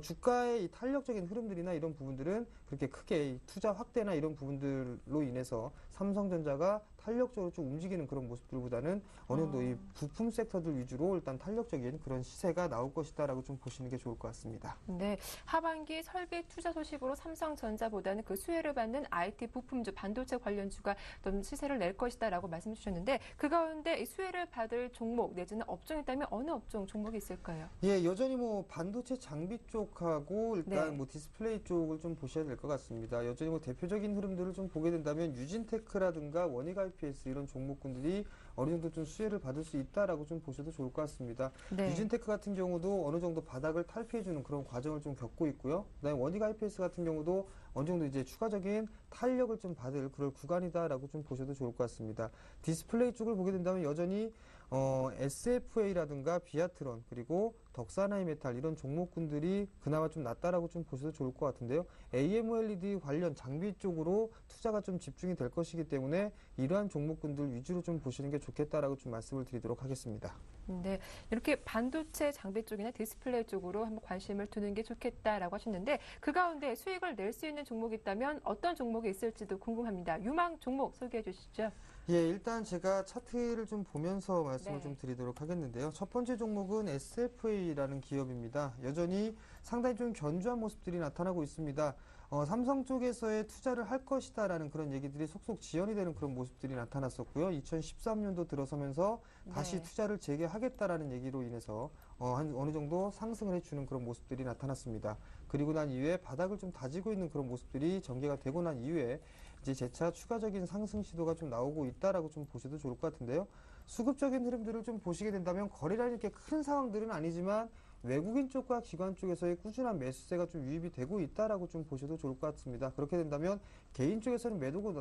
주가의 이 탄력적인 흐름들이나 이런 부분들은 그렇게 크게 이 투자 확대나 이런 부분들로 인해서 삼성전자가 탄력적으로 좀 움직이는 그런 모습들보다는 어느 정도 이 부품 섹터들 위주로 일단 탄력적인 그런 시세가 나올 것이다라고 좀 보시는 게 좋을 것 같습니다. 네, 하반기 설비 투자 소식으로 삼성전자보다는 그 수혜를 받는 IT 부품주, 반도체 관련주가 좀 시세를 낼 것이다라고 말씀해 주셨는데 그 가운데 이 수혜를 받을 종목 내지는 업종이 있다면 어느 업종 종목이 있을까요? 예, 여전히 뭐 반도체 장비 쪽하고 일단 네. 뭐 디스플레이 쪽을 좀 보셔야 될 것 같습니다. 여전히 뭐 대표적인 흐름들을 좀 보게 된다면 유진테크라든가 원익 IPS 이런 종목군들이 어느 정도 좀 수혜를 받을 수 있다라고 좀 보셔도 좋을 것 같습니다. 네. 유진테크 같은 경우도 어느 정도 바닥을 탈피해주는 그런 과정을 좀 겪고 있고요. 그다음에 원익 IPS 같은 경우도 어느 정도 이제 추가적인 탄력을 좀 받을 그럴 구간이다라고 좀 보셔도 좋을 것 같습니다. 디스플레이 쪽을 보게 된다면 여전히 SFA라든가 비아트론 그리고 덕사나이메탈 이런 종목군들이 그나마 좀 낫다라고 좀 보셔도 좋을 것 같은데요. AMOLED 관련 장비 쪽으로 투자가 좀 집중이 될 것이기 때문에 이러한 종목군들 위주로 좀 보시는 게 좋겠다라고 좀 말씀을 드리도록 하겠습니다. 네, 이렇게 반도체 장비 쪽이나 디스플레이 쪽으로 한번 관심을 두는 게 좋겠다라고 하셨는데 그 가운데 수익을 낼 수 있는 종목이 있다면 어떤 종목이 있을지도 궁금합니다. 유망 종목 소개해 주시죠. 예, 일단 제가 차트를 좀 보면서 말씀을 네. 좀 드리도록 하겠는데요. 첫 번째 종목은 SFA라는 기업입니다. 여전히 상당히 좀 견조한 모습들이 나타나고 있습니다. 삼성 쪽에서의 투자를 할 것이다라는 그런 얘기들이 속속 지연이 되는 그런 모습들이 나타났었고요. 2013년도 들어서면서 다시 네. 투자를 재개하겠다라는 얘기로 인해서 어느 정도 상승을 해주는 그런 모습들이 나타났습니다. 그리고 난 이후에 바닥을 좀 다지고 있는 그런 모습들이 전개가 되고 난 이후에 이제 재차 추가적인 상승 시도가 좀 나오고 있다라고 좀 보셔도 좋을 것 같은데요. 수급적인 흐름들을 좀 보시게 된다면 거래량이 이렇게 큰 상황들은 아니지만 외국인 쪽과 기관 쪽에서의 꾸준한 매수세가 좀 유입이 되고 있다라고 좀 보셔도 좋을 것 같습니다. 그렇게 된다면 개인 쪽에서는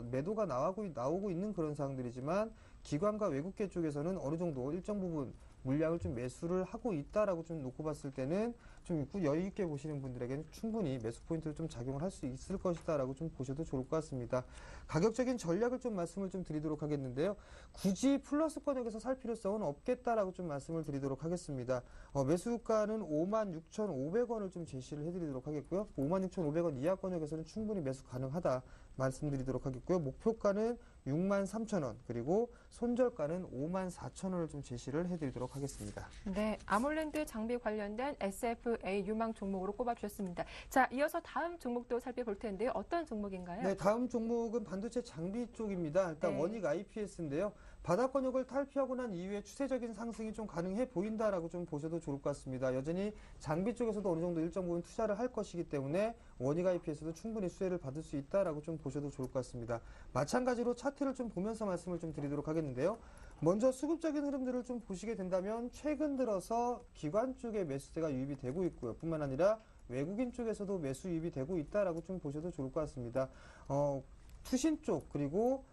매도가 나오고 있는 그런 상황들이지만 기관과 외국계 쪽에서는 어느 정도 일정 부분 물량을 좀 매수를 하고 있다라고 좀 놓고 봤을 때는 좀 여유 있게 보시는 분들에게는 충분히 매수 포인트를 좀 작용을 할 수 있을 것이다라고 좀 보셔도 좋을 것 같습니다. 가격적인 전략을 좀 말씀을 좀 드리도록 하겠는데요. 굳이 플러스 권역에서 살 필요성은 없겠다라고 좀 말씀을 드리도록 하겠습니다. 매수가는 56,500원을 좀 제시를 해드리도록 하겠고요. 56,500원 이하 권역에서는 충분히 매수 가능하다 말씀드리도록 하겠고요. 목표가는 63,000원 그리고 손절가는 54,000원을 좀 제시를 해드리도록 하겠습니다. 네, 아몰랜드 장비 관련된 SFA 유망 종목으로 꼽아주셨습니다. 자, 이어서 다음 종목도 살펴볼 텐데요. 어떤 종목인가요? 네, 다음 종목은 반도체 장비 쪽입니다. 일단 네. 원익 IPS인데요. 바닥 권역을 탈피하고 난 이후에 추세적인 상승이 좀 가능해 보인다라고 좀 보셔도 좋을 것 같습니다. 여전히 장비 쪽에서도 어느 정도 일정 부분 투자를 할 것이기 때문에 원익 IPS도 충분히 수혜를 받을 수 있다라고 좀 보셔도 좋을 것 같습니다. 마찬가지로 차트를 좀 보면서 말씀을 좀 드리도록 하겠는데요. 먼저 수급적인 흐름들을 좀 보시게 된다면 최근 들어서 기관 쪽에 매수세가 유입이 되고 있고요. 뿐만 아니라 외국인 쪽에서도 매수 유입이 되고 있다라고 좀 보셔도 좋을 것 같습니다. 투신 쪽 그리고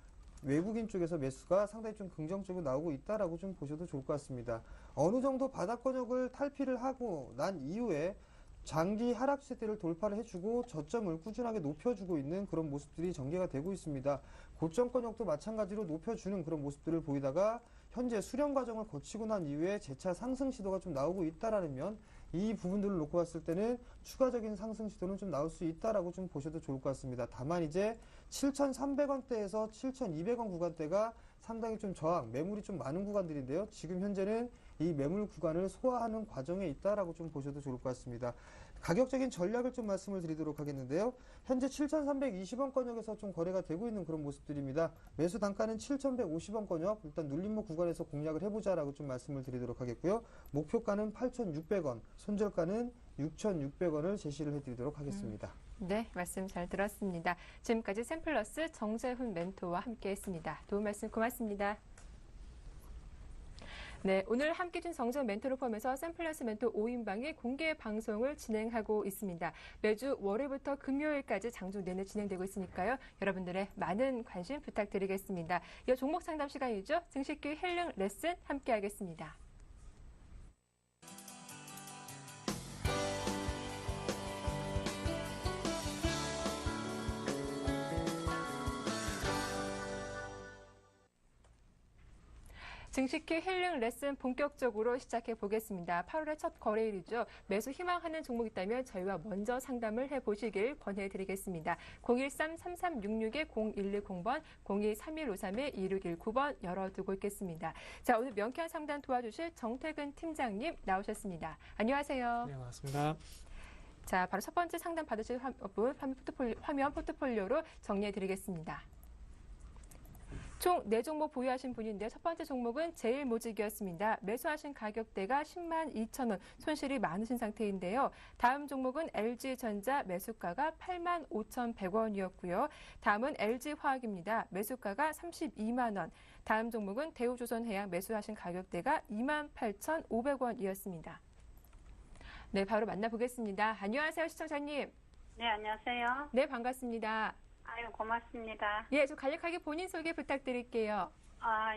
외국인 쪽에서 매수가 상당히 좀 긍정적으로 나오고 있다라고 좀 보셔도 좋을 것 같습니다. 어느 정도 바닥 권역을 탈피를 하고 난 이후에 장기 하락 시대를 돌파를 해주고 저점을 꾸준하게 높여주고 있는 그런 모습들이 전개가 되고 있습니다. 고점 권역도 마찬가지로 높여주는 그런 모습들을 보이다가 현재 수렴 과정을 거치고 난 이후에 재차 상승 시도가 좀 나오고 있다라는 면, 이 부분들을 놓고 봤을 때는 추가적인 상승 시도는 좀 나올 수 있다라고 좀 보셔도 좋을 것 같습니다. 다만 이제 7,300원대에서 7,200원 구간대가 상당히 좀 저항, 매물이 좀 많은 구간들인데요. 지금 현재는 이 매물 구간을 소화하는 과정에 있다라고 좀 보셔도 좋을 것 같습니다. 가격적인 전략을 좀 말씀을 드리도록 하겠는데요. 현재 7,320원 권역에서 좀 거래가 되고 있는 그런 모습들입니다. 매수 단가는 7,150원 권역, 일단 눌림목 구간에서 공략을 해보자라고 좀 말씀을 드리도록 하겠고요. 목표가는 8,600원, 손절가는 6,600원을 제시를 해드리도록 하겠습니다. 네, 말씀 잘 들었습니다. 지금까지 샘플러스 정재훈 멘토와 함께했습니다. 도움 말씀 고맙습니다. 네, 오늘 함께 해준 정재훈 멘토를 포함해서 샘플러스 멘토 5인방이 공개 방송을 진행하고 있습니다. 매주 월요일부터 금요일까지 장중 내내 진행되고 있으니까요. 여러분들의 많은 관심 부탁드리겠습니다. 이 종목 상담 시간이죠. 증식기 힐링 레슨 함께하겠습니다. 증식기 힐링 레슨 본격적으로 시작해 보겠습니다. 8월의 첫 거래일이죠. 매수 희망하는 종목 있다면 저희와 먼저 상담을 해보시길 권해드리겠습니다. 013-3366-0110번, 02-3153-2619번 열어두고 있겠습니다. 자, 오늘 명쾌한 상담 도와주실 정태근 팀장님 나오셨습니다. 안녕하세요. 네, 반갑습니다. 자, 바로 첫 번째 상담 받으실 화면 포트폴리오로 정리해드리겠습니다. 총 4종목 보유하신 분인데 첫 번째 종목은 제일모직이었습니다. 매수하신 가격대가 102,000원, 손실이 많으신 상태인데요. 다음 종목은 LG전자, 매수가가 85,100원이었고요. 다음은 LG화학입니다. 매수가가 32만 원. 다음 종목은 대우조선해양, 매수하신 가격대가 28,500원이었습니다. 네, 바로 만나보겠습니다. 안녕하세요, 시청자님. 네, 안녕하세요. 네, 반갑습니다. 아유, 고맙습니다. 예, 좀 간략하게 본인 소개 부탁드릴게요.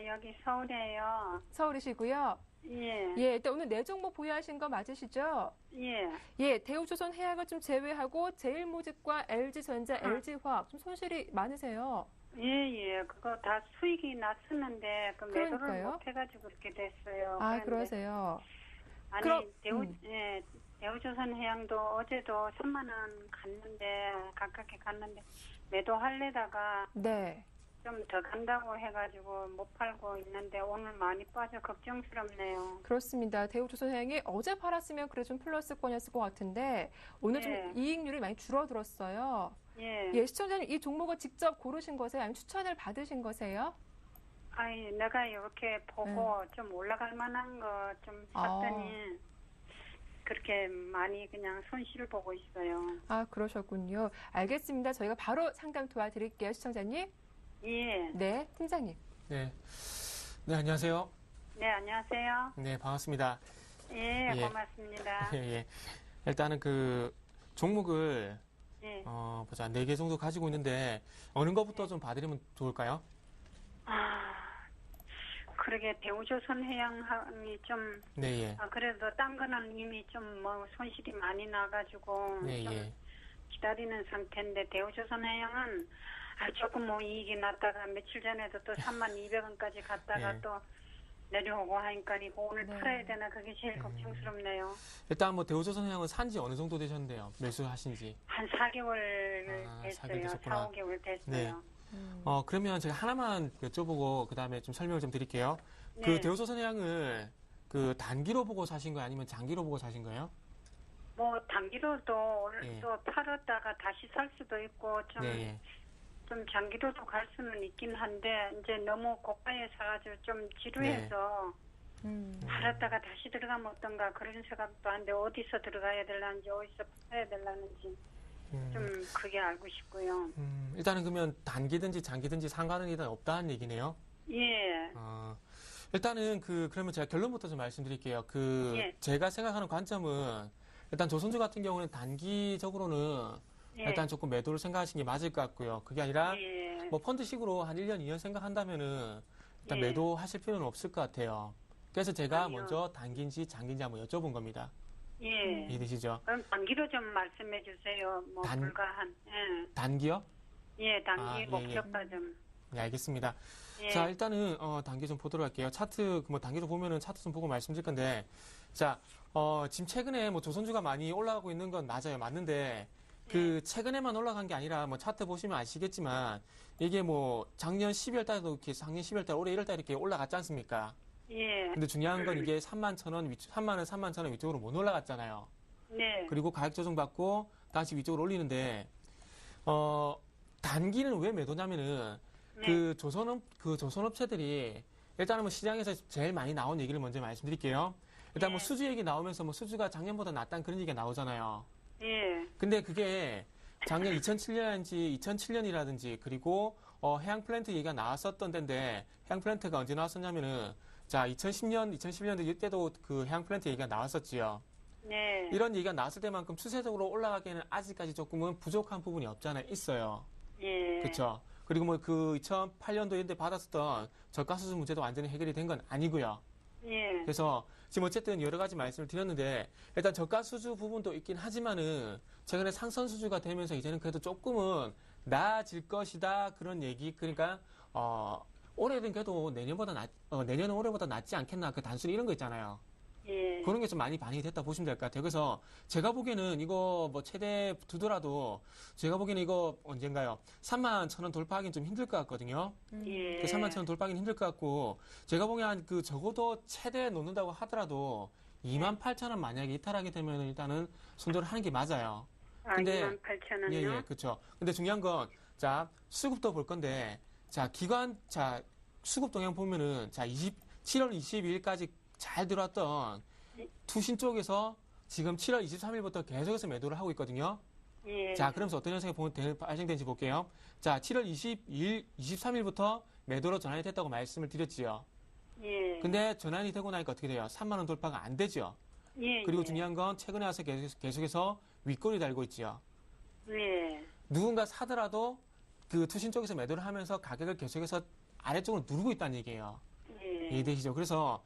여기 서울이에요. 서울이시고요. 예. 예, 일단 오늘 4종목 보유하신 거 맞으시죠? 예. 예, 대우조선해양을 좀 제외하고 제일모직과 LG전자, LG화학 좀 손실이 많으세요. 예. 그거 다 수익이 났었는데, 매도를 그러니까요. 못 해가지고 그렇게 됐어요. 아, 그런데, 그러세요. 아니, 그럼- 대우조선해양도 어제도 3만 원 갔는데, 가깝게 갔는데, 매도하려다가 네. 좀 더 간다고 해가지고 못 팔고 있는데, 오늘 많이 빠져 걱정스럽네요. 그렇습니다. 대우조선해양이 어제 팔았으면 그래 좀 플러스권이었을 것 같은데 오늘 예. 좀 이익률이 많이 줄어들었어요. 예. 예, 시청자님 이 종목을 직접 고르신 거세요? 아니면 추천을 받으신 거세요? 아니, 내가 이렇게 보고 좀 올라갈 만한 거 좀 샀더니 그렇게 많이 그냥 손실을 보고 있어요. 아, 그러셨군요. 알겠습니다. 저희가 바로 상담 도와드릴게요, 시청자님. 예. 네, 팀장님. 네, 안녕하세요. 네, 안녕하세요. 네, 반갑습니다. 예, 예. 고맙습니다. 예. 일단은 그 종목을 예. 보자 4개 정도 가지고 있는데 어느 것부터 좀 봐드리면 좋을까요? 그러게 대우조선 해양이 좀 네, 예. 그래도 딴 거는 이미 좀 뭐 손실이 많이 나가지고 네, 좀 예. 기다리는 상태인데 대우조선 해양은 조금 뭐 이익이 났다가 며칠 전에도 또 32,000원까지 갔다가 예. 또 내려오고 하니까 이거 오늘 네. 팔아야 되나 그게 제일 걱정스럽네요. 일단 뭐 대우조선 해양은 산지 어느 정도 되셨는데요? 매수하신지. 한 4개월 4개월 됐어요. 되셨구나. 4, 5개월 됐어요. 네. 그러면 제가 하나만 여쭤보고 그다음에 좀 설명을 좀 드릴게요. 그 네. 대우조선 해양을 그 단기로 보고 사신 거예요? 아니면 장기로 보고 사신 거예요? 뭐 단기로도 예. 또 팔았다가 다시 살 수도 있고 좀 네. 좀 장기로도 갈 수는 있긴 한데 이제 너무 고가에 사가지고 좀 지루해서 팔았다가 다시 들어가면 어떤가 그런 생각도 하는데 어디서 들어가야 될는지 어디서 팔아야 될는지 좀 그게 알고 싶고요. 일단은 그러면 단기든지 장기든지 상관은 일단 없다는 얘기네요. 예. 일단은 그러면 제가 결론부터 좀 말씀드릴게요. 예. 제가 생각하는 관점은 일단 조선주 같은 경우는 단기적으로는 예. 일단 조금 매도를 생각하시는 게 맞을 것 같고요. 그게 아니라 예. 뭐 펀드식으로 한 1년, 2년 생각한다면은 일단 예. 매도하실 필요는 없을 것 같아요. 그래서 제가 아니요. 먼저 단기인지 장기인지 한번 여쭤본 겁니다. 예. 이해되시죠? 그럼 단기로 좀 말씀해 주세요. 뭐 단- 불과 한 단기요? 예, 단기 아, 예, 목표가 좀. 네, 알겠습니다. 예. 자, 일단은 단기 좀 보도록 할게요. 차트 뭐 단기로 보면은 차트 좀 보고 말씀드릴 건데, 자, 지금 최근에 뭐 조선주가 많이 올라가고 있는 건 맞아요, 맞는데 그 최근에만 올라간 게 아니라 뭐 차트 보시면 아시겠지만 이게 뭐 작년 12월 달에도 이렇게 작년 12월 달 올해 1월 달 이렇게 올라갔지 않습니까? 예. 근데 중요한 건 이게 31,000원 3만 위쪽으로 못 올라갔잖아요. 네. 그리고 가격 조정 받고 다시 위쪽으로 올리는데 단기는 왜 매도냐면은 네. 그 조선업체들이 일단은 뭐 시장에서 제일 많이 나온 얘기를 먼저 말씀드릴게요. 일단 뭐 네. 수주 얘기 나오면서 뭐 수주가 작년보다 낫다는 그런 얘기가 나오잖아요. 예. 근데 그게 작년 2007년이라든지 그리고 해양 플랜트 얘기가 나왔었던 데인데 해양 플랜트가 언제 나왔었냐면은 자 2011년도 이때도 그 해양 플랜트 얘기가 나왔었지요. 네. 이런 얘기가 나왔을 때만큼 추세적으로 올라가기에는 아직까지 조금은 부족한 부분이 없잖아요. 있어요. 예. 그렇죠. 그리고 뭐 그 2008년도 이때 받았었던 저가 수주 문제도 완전히 해결이 된 건 아니고요. 예. 그래서 지금 어쨌든 여러 가지 말씀을 드렸는데 일단 저가 수주 부분도 있긴 하지만은 최근에 상선 수주가 되면서 이제는 그래도 조금은 나아질 것이다 그런 얘기. 그러니까 올해는 그래도 내년은 올해보다 낫지 않겠나 그 단순히 이런 거 있잖아요. 예. 그런 게 좀 많이 반영이 됐다 보시면 될 것 같아요. 그래서 제가 보기에는 이거 뭐 최대 두더라도 제가 보기에는 이거 언젠가요? 31,000원 돌파하기는 좀 힘들 것 같거든요. 예. 31,000원 돌파하기는 힘들 것 같고 제가 보기에는 그 적어도 최대 놓는다고 하더라도 28,000원 만약에 이탈하게 되면 일단은 손절을 하는 게 맞아요. 근데 28,000원요? 예, 그렇죠. 근데 중요한 건 자, 수급도 볼 건데 자, 수급 동향 보면은 자, 7월 22일까지 잘 들어왔던 투신 쪽에서 지금 7월 23일부터 계속해서 매도를 하고 있거든요. 예. 자, 그러면서 어떤 현상이 발생되는지 볼게요. 자, 7월 23일부터 매도로 전환이 됐다고 말씀을 드렸지요. 예. 근데 전환이 되고 나니까 어떻게 돼요? 3만 원 돌파가 안 되죠. 예. 그리고 예. 중요한 건 최근에 와서 계속해서 윗골이 달고 있지요. 예. 누군가 사더라도 그 투신 쪽에서 매도를 하면서 가격을 계속해서 아래쪽으로 누르고 있다는 얘기예요. 예. 이해되시죠? 그래서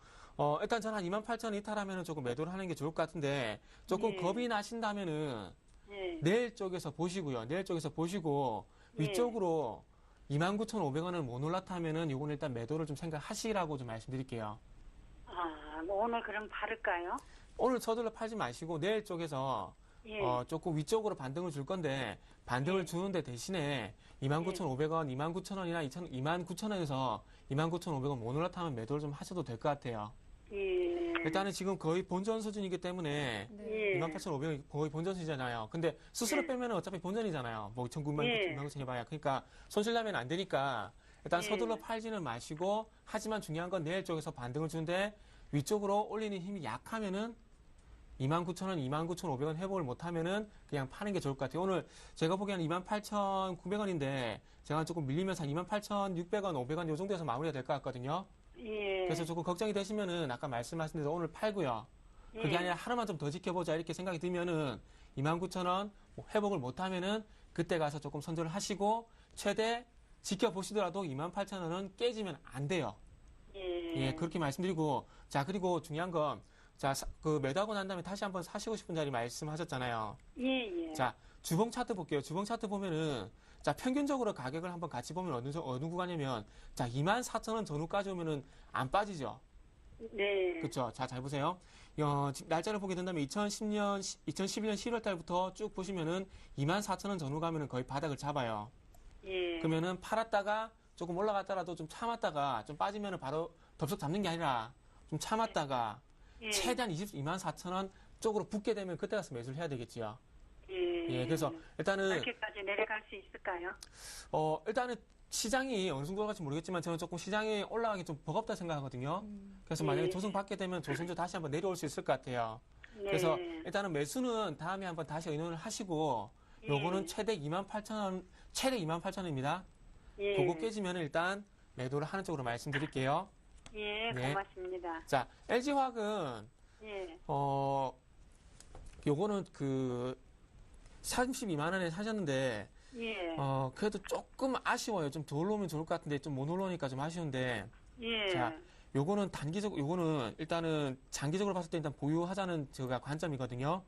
일단 저는 한 28,000원 이탈하면은 조금 매도를 하는 게 좋을 것 같은데 조금 예. 겁이 나신다면은 예. 내일 쪽에서 보시고요. 내일 쪽에서 보시고 예. 위쪽으로 29,500원을 못 올라타면은 요건 일단 매도를 좀 생각하시라고 좀 말씀드릴게요. 뭐 오늘 그럼 바를까요? 오늘 서둘러 팔지 마시고 내일 쪽에서 예. 조금 위쪽으로 반등을 줄 건데 반등을 예. 주는데 대신에 29,500원, 29,000원이나 29,000원에서 29,500원 못 올라타면 매도를 좀 하셔도 될 것 같아요. 예. 일단은 지금 거의 본전 수준이기 때문에 예. 28,500원이 거의 본전 수준이잖아요. 근데 스스로 예. 빼면 어차피 본전이잖아요. 뭐 2,900원, 예. 2,900원 해봐야. 그러니까 손실나면 안 되니까 일단 예. 서둘러 팔지는 마시고 하지만 중요한 건 내일 쪽에서 반등을 주는데 위쪽으로 올리는 힘이 약하면은 29,000원, 29,500원 회복을 못하면은 그냥 파는 게 좋을 것 같아요. 오늘 제가 보기에는 28,900원인데 제가 조금 밀리면서 28,600원, 500원 이 정도에서 마무리가 될 것 같거든요. 예. 그래서 조금 걱정이 되시면은 아까 말씀하신 대로 오늘 팔고요. 그게 예. 아니라 하루만 좀 더 지켜보자 이렇게 생각이 들면은 29,000원 회복을 못하면은 그때 가서 조금 선절을 하시고 최대 지켜보시더라도 28,000원은 깨지면 안 돼요. 예. 예, 그렇게 말씀드리고, 자, 그리고 중요한 건, 자, 그 매도하고 난 다음에 다시 한번 사시고 싶은 자리 말씀하셨잖아요. 예. 자, 주봉 차트 볼게요. 주봉 차트 보면은, 자, 평균적으로 가격을 한번 같이 보면 어느 구간이면, 자, 24,000원 전후까지 오면은 안 빠지죠. 네. 그렇죠. 자, 잘 보세요. 지금 날짜를 보게 된다면 2012년 11월 달부터 쭉 보시면은 24,000원 전후 가면은 거의 바닥을 잡아요. 예. 그러면은 팔았다가 조금 올라갔다라도 좀 참았다가 좀 빠지면은 바로 덥석 잡는 게 아니라 좀 참았다가 예. 최대한 24,000원 쪽으로 붙게 되면 그때 가서 매수를 해야 되겠지요. 예. 그래서 일단은 그렇게까지 내려갈 수 있을까요? 일단은 시장이 어느 정도 갈지 모르겠지만 저는 조금 시장이 올라가기 좀 버겁다 생각하거든요. 그래서 만약에 조정 받게 되면 조선주 다시 한번 내려올 수 있을 것 같아요. 네. 그래서 일단은 매수는 다음에 한번 다시 의논을 하시고 요거는 최대 28,000원, 최대 28,000원입니다. 예. 그거 깨지면 일단 매도를 하는 쪽으로 말씀드릴게요. 예, 네. 고맙습니다. 자, LG화학은 예. 요거는 그 32만 원에 사셨는데 예. 그래도 조금 아쉬워요. 좀 더 올라오면 좋을 것 같은데 좀 못 올라오니까 좀 아쉬운데. 예. 자, 요거는 요거는 일단은 장기적으로 봤을 때 일단 보유하자는 제가 관점이거든요.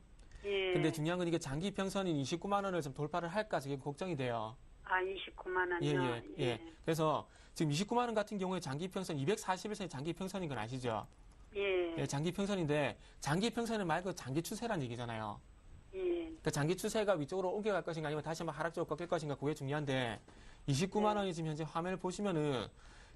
예. 근데 중요한 건 이게 장기 평선인 29만 원을 좀 돌파를 할까 지금 걱정이 돼요. 아, 29만 원이요? 예. 그래서 지금 29만 원 같은 경우에 장기 평선 241선이 장기 평선인 건 아시죠? 예. 예, 장기 평선인데 장기 평선은 말고 장기 추세란 얘기잖아요. 예. 그러니까 장기 추세가 위쪽으로 옮겨갈 것인가 아니면 다시 한번 하락 쪽으로 꺾일 것인가 그게 중요한데 29만 원이 지금 현재 화면을 보시면은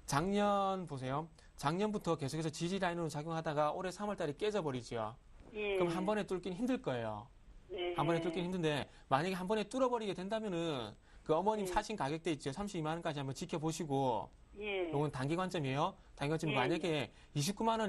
작년 보세요. 작년부터 계속해서 지지 라인으로 작용하다가 올해 3월 달에 깨져버리죠. 예. 그럼 한 번에 뚫긴 힘들 거예요. 네. 한 번에 뚫긴 힘든데 만약에 한 번에 뚫어버리게 된다면은 그 어머님 사신 가격대 있죠. 32만 원까지 한번 지켜보시고 예. 요건 단기 관점이에요. 단기 관점 예. 만약에 29만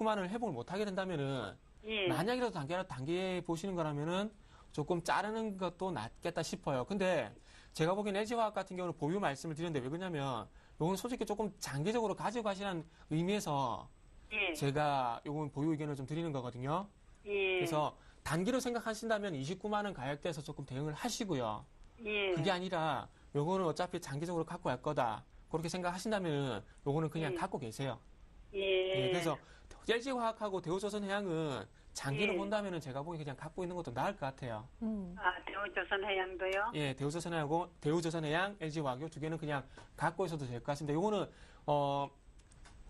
원을 회복을 못 하게 된다면은 예. 만약이라도 단기에 보시는 거라면은 조금 자르는 것도 낫겠다 싶어요. 근데 제가 보기엔 LG화학 같은 경우는 보유 말씀을 드렸는데 왜 그러냐면 요건 솔직히 조금 장기적으로 가지고 가시라는 의미에서 예. 제가 요건 보유 의견을 좀 드리는 거거든요. 예. 그래서 단기로 생각하신다면 29만 원 가격대에서 조금 대응을 하시고요. 예. 그게 아니라 요거는 어차피 장기적으로 갖고 갈 거다. 그렇게 생각하신다면 요거는 그냥 예. 갖고 계세요. 예. 그래서 LG화학하고 대우조선해양은 장기로 예. 본다면은 제가 보기엔 그냥 갖고 있는 것도 나을 것 같아요. 아, 대우조선해양도요? 예, 대우조선해양, LG화학 요 두 개는 그냥 갖고 있어도 될 것 같습니다. 요거는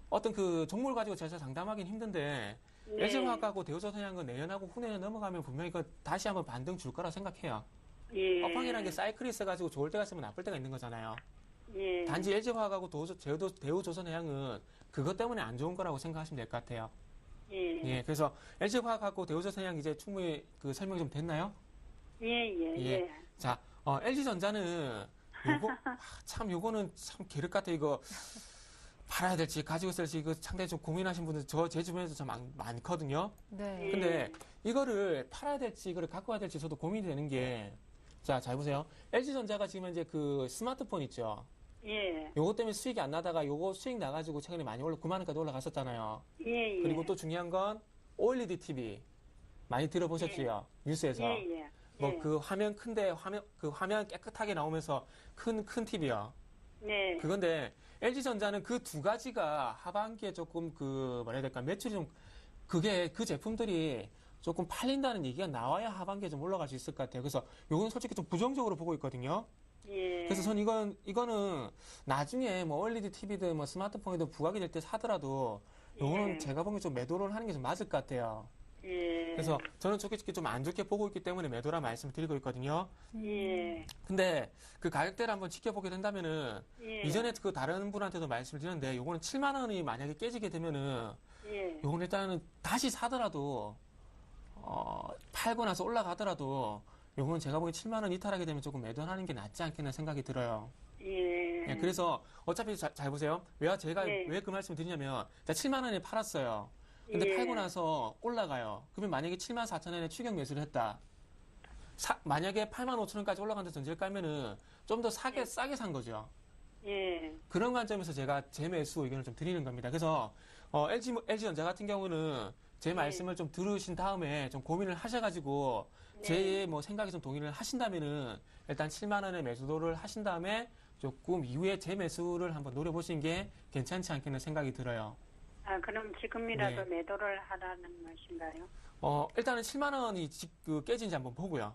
어떤 그 종목을 가지고 제가 장담하기는 힘든데 네. LG화학하고 대우조선해양은 내년하고 후내년 넘어가면 분명히 그 다시 한번 반등 줄 거라 생각해요. 예. 업황이라는 게 사이클이 있어가지고 좋을 때가 있으면 나쁠 때가 있는 거잖아요. 예. 단지 LG화학하고 대우조선해양은 그것 때문에 안 좋은 거라고 생각하시면 될 것 같아요. 예. 예, 그래서 LG화학하고 대우조선해양 이제 충분히 그 설명 좀 됐나요? 예. 자, LG전자는 요거는 참 계륵 같아. 이거 팔아야 될지 가지고 있을지 이거 상당히 좀 고민하신 분들 제 주변에서 좀 많거든요. 네. 근데 이거를 팔아야 될지 이거를 갖고 와야 될지 저도 고민이 되는 게 자, 잘 보세요. LG전자가 지금 이제 그 스마트폰 있죠. 예. 요거 때문에 수익이 안 나다가 요거 수익 나가지고 최근에 많이 9만 원까지 올라갔었잖아요. 예. 그리고 또 중요한 건 OLED TV 많이 들어보셨지요? 뉴스에서. 예. 뭐 그 화면 큰데 화면 깨끗하게 나오면서 큰 TV요. 네. 그건데 LG전자는 그 두 가지가 하반기에 조금 그 뭐라 해야 될까 매출이 좀 그게 그 제품들이 조금 팔린다는 얘기가 나와야 하반기에 좀 올라갈 수 있을 것 같아요. 그래서 요건 솔직히 좀 부정적으로 보고 있거든요. 예. 그래서 전 이거는 나중에 뭐 OLED TV든 뭐 스마트폰이든 부각이 될 때 사더라도 요거는 예. 제가 보기엔 좀 매도를 하는 게 좀 맞을 것 같아요. 예. 그래서 저는 솔직히 좀 안 좋게 보고 있기 때문에 매도라 말씀을 드리고 있거든요. 예. 근데 그 가격대를 한번 지켜보게 된다면은 예. 이전에 그 다른 분한테도 말씀을 드렸는데 요거는 7만 원이 만약에 깨지게 되면은 예. 요거는 일단은 다시 사더라도 팔고 나서 올라가더라도 요거는 제가 보기엔 7만 원 이탈하게 되면 조금 매도하는 게 낫지 않겠나 생각이 들어요. 예. 예, 그래서 어차피 잘 보세요. 제가 네. 왜 그 말씀을 드리냐면 7만 원에 팔았어요. 근데 예. 팔고 나서 올라가요. 그러면 만약에 7만 4천 원에 추격 매수를 했다. 만약에 8만 5천 원까지 올라간다 전제를 깔면은 좀 더 싸게 산 거죠. 예. 그런 관점에서 제가 재매수 의견을 좀 드리는 겁니다. 그래서 LG전자 같은 경우는 제 말씀을 좀 들으신 다음에 좀 고민을 하셔가지고 제 뭐 생각에 좀 동의를 하신다면은 일단 7만 원의 매수도를 하신 다음에 조금 이후에 재매수를 한번 노려보시는 게 괜찮지 않겠는 생각이 들어요. 아, 그럼 지금이라도 네. 매도를 하라는 것인가요? 일단은 7만 원이 깨진지 한번 보고요.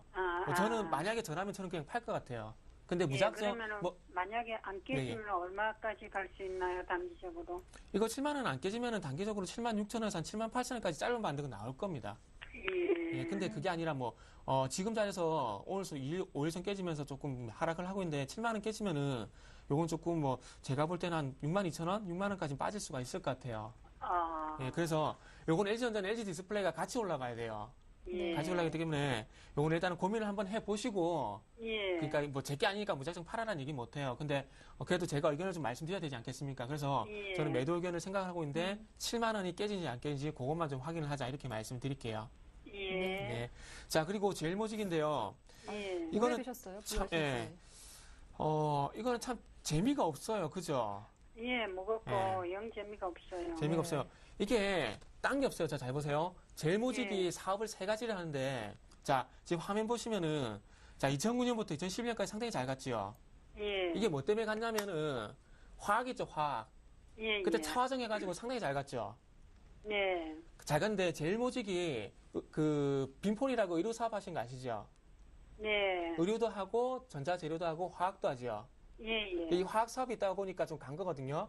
저는 만약에 저라면 저는 그냥 팔 것 같아요. 근데 무작정 그러면은 만약에 안 깨지면 얼마까지 갈 수 있나요, 단기적으로? 이거 7만 원 안 깨지면은 단기적으로 7만 6천 원에서 한 7만 8천 원까지 짧은 반등은 나올 겁니다. 근데 그게 아니라 지금 자리에서 오늘 5일선 깨지면서 조금 하락을 하고 있는데 7만 원 깨지면은 요건 조금 제가 볼 때는 한 6만 2천 원, 6만 원까지 빠질 수가 있을 것 같아요. 그래서 요건 LG전자는 LG 디스플레이가 같이 올라가야 돼요. 같이 올라가기 때문에 요건 일단은 고민을 한번 해보시고 그러니까 제게 아니니까 무작정 팔아라는 얘기 못해요. 근데 그래도 제가 의견을 좀 말씀드려야 되지 않겠습니까? 그래서 저는 매도 의견을 생각하고 있는데 7만 원이 깨지는지 안 깨지는지 그것만 좀 확인을 하자 이렇게 말씀드릴게요. 네. 자, 그리고 제일모직인데요. 이거는 드셨어요? 이거는 참 재미가 없어요. 그죠? 무겁고 영 재미가 없어요. 재미가 없어요. 이게 딴 게 없어요. 자, 잘 보세요. 제일모직이 사업을 3가지를 하는데 자, 지금 화면 보시면은 자, 2009년부터 2011년까지 상당히 잘 갔지요. 이게 뭐 때문에 갔냐면은 화학 있죠, 화학. 그때 차화정 해가지고 상당히 잘 갔죠. 잘 갔는데 제일모직이 빈폴이라고 의류 사업 하신 거 아시죠? 의류도 하고 전자재료도 하고 화학도 하죠. 이 화학 사업이 있다 보니까 좀 간 거거든요.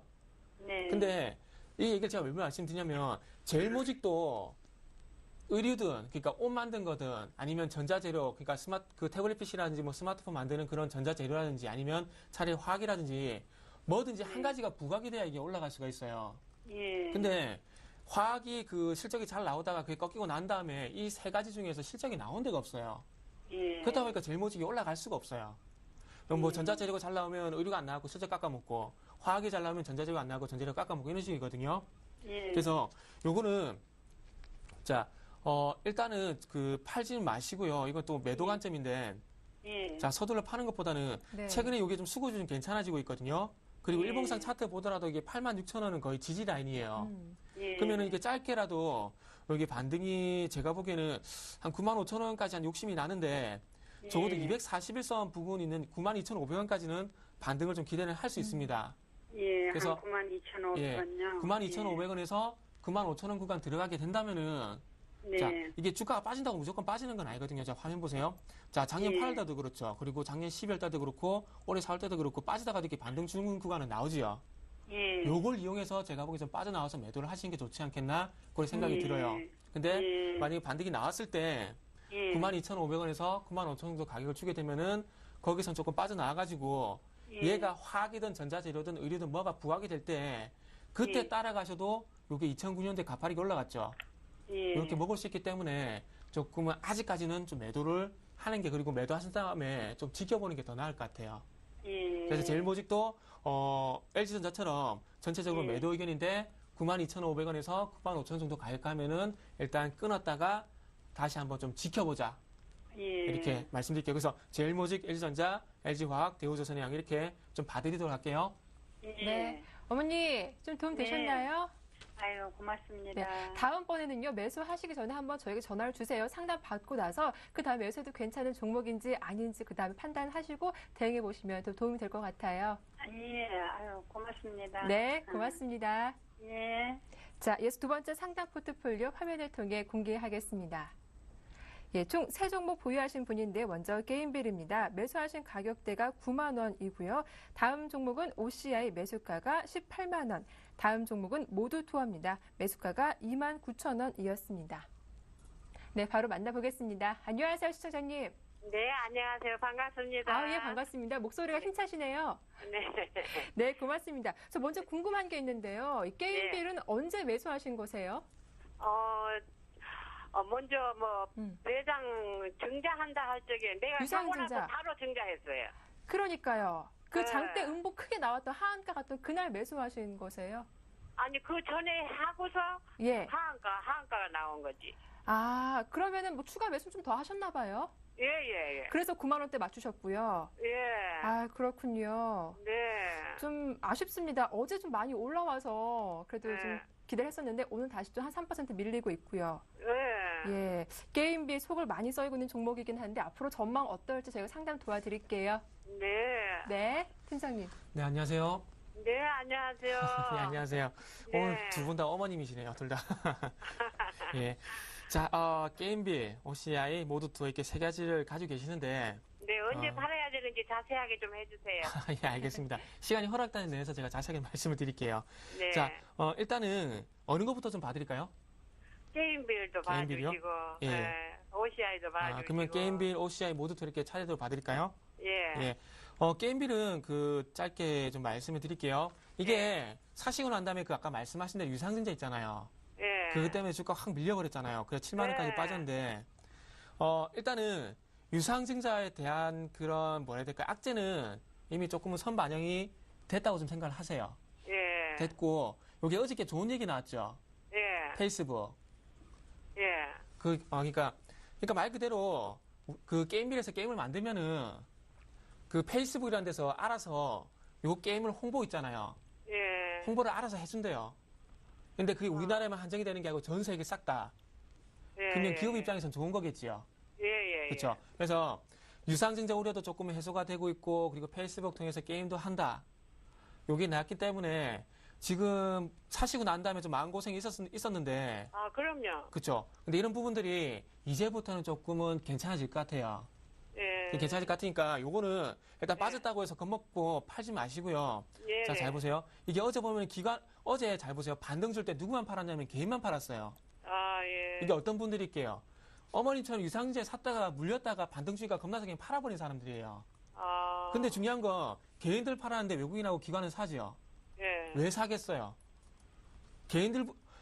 근데 이 얘기를 제가 왜 말씀드리냐면 제일모직도 의류든 그러니까 옷 만든 거든 아니면 전자재료 그러니까 태블릿 PC라든지 스마트폰 만드는 그런 전자재료라든지 아니면 차라리 화학이라든지 뭐든지 한 가지가 부각이 돼야 이게 올라갈 수가 있어요. 근데 화학이 실적이 잘 나오다가 그게 꺾이고 난 다음에 이 3가지 중에서 실적이 나온 데가 없어요. 그렇다 보니까 제일모직이 올라갈 수가 없어요. 그럼 전자재료가 잘 나오면 의류가 안 나오고 실적 깎아먹고 화학이 잘 나오면 전자재료가 안 나오고 전자재료가 깎아먹고 이런 식이거든요. 그래서 요거는 자 일단은 팔지는 마시고요. 이건 또 매도 관점인데 자 서둘러 파는 것보다는 최근에 이게 좀 수급이 좀 괜찮아지고 있거든요. 그리고 일봉상 차트 보더라도 이게 86,000원은 거의 지지 라인이에요. 그러면은 이게 짧게라도 여기 반등이 제가 보기에는 한 95,000원까지 한 욕심이 나는데 적어도 241선 부분 있는 92,500원까지는 반등을 좀 기대를 할 수 있습니다. 그래서 92,500원요. 92,500원에서 95,000원 구간 들어가게 된다면은 자, 이게 주가가 빠진다고 무조건 빠지는 건 아니거든요. 자, 화면 보세요. 자, 작년 8월 달도 그렇죠. 그리고 작년 12월 달도 그렇고 올해 4월 달도 그렇고 빠지다가도 이렇게 반등 주는 구간은 나오지요. 요걸 이용해서 제가 보기엔 좀 빠져나와서 매도를 하시는 게 좋지 않겠나 그런 생각이 들어요. 근데 만약에 반등이 나왔을 때 92,500원에서 95,000원 정도 가격을 주게 되면은 거기선 조금 빠져나와가지고 얘가 화학이든 전자재료든 의류든 뭐가 부각이 될 때 그때 따라가셔도 요게 2009년도에 가파르게 올라갔죠. 이렇게 먹을 수 있기 때문에 조금은 아직까지는 좀 매도를 하는 게 그리고 매도하신 다음에 좀 지켜보는 게 더 나을 것 같아요. 그래서 제일모직도 LG전자처럼 전체적으로 매도 의견인데 92,500원에서 95,000원 정도 가격하면은 일단 끊었다가 다시 한번 좀 지켜보자. 이렇게 말씀드릴게요. 그래서 제일모직, LG전자, LG화학, 대우조선해양 이렇게 좀 봐드리도록 할게요. 네. 어머니 좀 도움 되셨나요? 아유, 고맙습니다. 네, 다음번에는요, 매수하시기 전에 한번 저에게 전화를 주세요. 상담 받고 나서 그 다음에 매수해도 괜찮은 종목인지 아닌지 그 다음에 판단하시고 대응해 보시면 더 도움이 될 것 같아요. 아유, 고맙습니다. 네, 고맙습니다. 자, 이어서 두 번째 상담 포트폴리오 화면을 통해 공개하겠습니다. 총 3종목 보유하신 분인데 먼저 게임빌입니다. 매수하신 가격대가 9만 원이고요. 다음 종목은 OCI 매수가가 18만 원. 다음 종목은 모두 투어입니다. 매수가가 2만 9천 원이었습니다. 네, 바로 만나보겠습니다. 안녕하세요, 시청자님. 네, 안녕하세요. 반갑습니다. 예, 반갑습니다. 목소리가 힘차시네요. 네. 네, 고맙습니다. 저 먼저 궁금한 게 있는데요. 이 게임빌은 언제 매수하신 거세요? 먼저 매장 증자한다 할 적에 내가 사고 나서 바로 증자했어요. 그러니까요. 그 장대 음보 크게 나왔던 하한가 같던 그날 매수하신 거세요? 아니, 그 전에 하고서 하한가가 나온 거지. 아, 그러면은 추가 매수 좀 더 하셨나 봐요? 예. 그래서 9만 원대 맞추셨고요. 아, 그렇군요. 네. 좀 아쉽습니다. 어제 좀 많이 올라와서 그래도 좀 기대를 했었는데 오늘 다시 좀 한 3% 밀리고 있고요. 예. 게임비 속을 많이 썰고 있는 종목이긴 한데 앞으로 전망 어떨지 제가 상담 도와드릴게요. 네. 네, 팀장님. 네, 안녕하세요. 네, 안녕하세요. 네, 안녕하세요. 네. 오늘 두 분 다 어머님이시네요, 둘 다. 예. 자, 게임빌, OCI 모두 두 이렇게 세 가지를 가지고 계시는데. 네, 언제 팔아야 되는지 자세하게 좀 해주세요. 예, 알겠습니다. 시간이 허락되는 내에서 제가 자세하게 말씀을 드릴게요. 네. 자, 일단은 어느 것부터 좀 봐드릴까요? 게임빌도 게임빌이요? 봐주시고, 예. 네, OCI도 봐주시고. 그러면 게임빌, OCI 모두 이렇게 차례대로 봐드릴까요? 예. 예. 게임빌은 짧게 좀 말씀을 드릴게요. 이게 사시고 난 다음에 아까 말씀하신 대로 유상증자 있잖아요. 예. 그것 때문에 주가 확 밀려버렸잖아요. 그래서 7만 원까지 네. 빠졌는데, 일단은 유상증자에 대한 그런 뭐라 해야 될까, 악재는 이미 조금은 선반영이 됐다고 좀 생각을 하세요. 예. 됐고, 여기 어저께 좋은 얘기 나왔죠. 예. 페이스북. 예. 그러니까 말 그대로 그 게임빌에서 게임을 만들면은 그 페이스북이라는 데서 알아서 요 게임을 홍보 있잖아요. 예. 홍보를 알아서 해준대요. 근데 그게 우리나라에만 한정이 되는 게 아니고 전 세계 싹 다. 예. 그러면 기업 입장에선 좋은 거겠지요. 예. 그렇죠. 그래서 유상증자 우려도 조금 해소가 되고 있고, 그리고 페이스북 통해서 게임도 한다. 요게 나왔기 때문에 지금 사시고 난 다음에 좀 마음고생이 있었는데. 아, 그럼요. 그렇죠. 근데 이런 부분들이 이제부터는 조금은 괜찮아질 것 같아요. 예. 괜찮아질 것 같으니까 요거는 일단 빠졌다고 해서 겁먹고 팔지 마시고요. 예. 자, 잘 보세요. 이게 어제 보면 어제 잘 보세요. 반등 줄 때 누구만 팔았냐면 개인만 팔았어요. 아, 예. 이게 어떤 분들일게요. 어머님처럼 유상증자 샀다가 물렸다가 반등 주니까 겁나서 그냥 팔아버린 사람들이에요. 아. 근데 중요한 건 개인들 팔았는데 외국인하고 기관은 사지요. 예. 왜 사겠어요?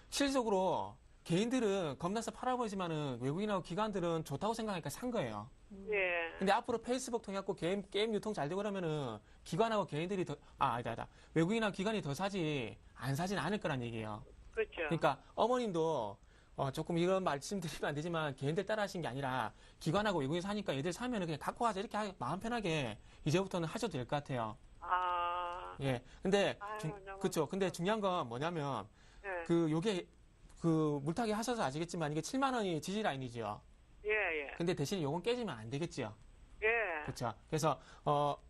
실질적으로 개인들은 겁나서 팔아버리지만은 외국인하고 기관들은 좋다고 생각하니까 산 거예요. 예. 근데 앞으로 페이스북 통해갖고 게임 유통 잘 되고 그러면은 기관하고 개인들이 아니다. 외국인하고 기관이 더 사지, 안 사진 않을 거란 얘기예요. 그렇죠. 그러니까 어머님도 조금 이런 말씀드리면 안 되지만 개인들 따라 하신 게 아니라 기관하고 외국인 사니까 얘들 사면은 그냥 갖고 가자 이렇게 마음 편하게 이제부터는 하셔도 될 것 같아요. 아. 예. 근데, 너무 그쵸. 근데 중요한 건 뭐냐면, 예. 요게, 물타기 하셔서 아시겠지만 이게 7만 원이 지지 라인이죠. 예. 근데 대신 요건 깨지면 안 되겠지요. 예. 그쵸. 그래서,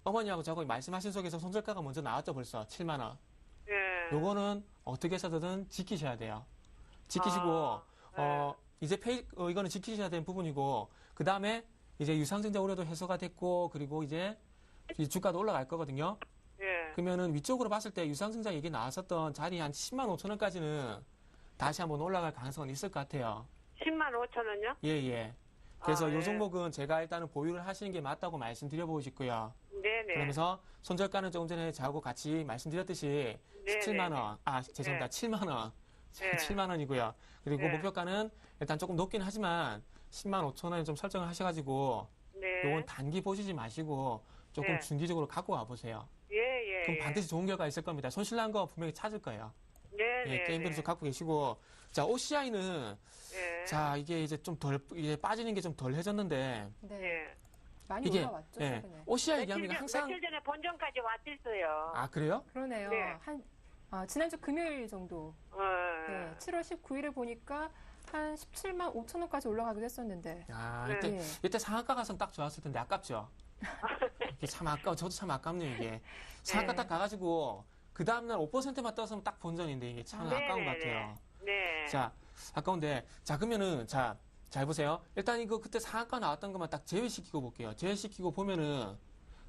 어머니하고 저거 말씀하신 속에서 손절가가 먼저 나왔죠, 벌써. 7만 원. 예. 요거는 어떻게 해서든 지키셔야 돼요. 지키시고, 이제 이거는 지키셔야 되는 부분이고, 그 다음에 이제 유상증자 우려도 해소가 됐고, 그리고 이제 이 주가도 올라갈 거거든요. 예. 그러면은 위쪽으로 봤을 때 유상증자 얘기 나왔었던 자리 한 10만 5천 원까지는 다시 한번 올라갈 가능성은 있을 것 같아요. 10만 5천 원요? 예. 그래서 아, 요 예. 종목은 제가 일단은 보유를 하시는 게 맞다고 말씀드려보고 싶고요. 네네. 그러면서 손절가는 조금 전에 저하고 같이 말씀드렸듯이 네네. 17만 원, 죄송합니다. 7만 원. 네. 7만 원이고요. 그리고 네. 목표가는 일단 조금 높긴 하지만 10만 5천 원에 좀 설정을 하셔가지고 네. 요건 단기 보시지 마시고 조금 네. 중기적으로 갖고 와보세요. 예. 그럼 반드시 좋은 결과 있을 겁니다. 손실난 거 분명히 찾을 거예요. 네네. 게임들을 좀 갖고 계시고. 자, OCI는, 예. 자, 이게 이제 좀 이제 빠지는 게 좀 덜 해졌는데. 네. 예. 많이 이게, 올라왔죠, 최근에. OCI 얘기하면 항상. 며칠 전에 본전까지 왔었어요. 아, 그래요? 그러네요. 네. 지난주 금요일 정도. 네, 7월 19일에 보니까 한 17만 5천 원까지 올라가기도 했었는데. 네. 이때 상한가 가서는 딱 좋았을 텐데, 아깝죠? 이게 참 아까워. 저도 참 아깝네요, 이게. 상한가 딱 가가지고, 그 다음날 5%만 떴으면 딱 본전인데, 이게 참 아까운 것 같아요. 네. 자, 아까운데, 자, 그러면은, 자, 잘 보세요. 일단 이거 그때 상한가 나왔던 것만 딱 제외시키고 볼게요. 제외시키고 보면은,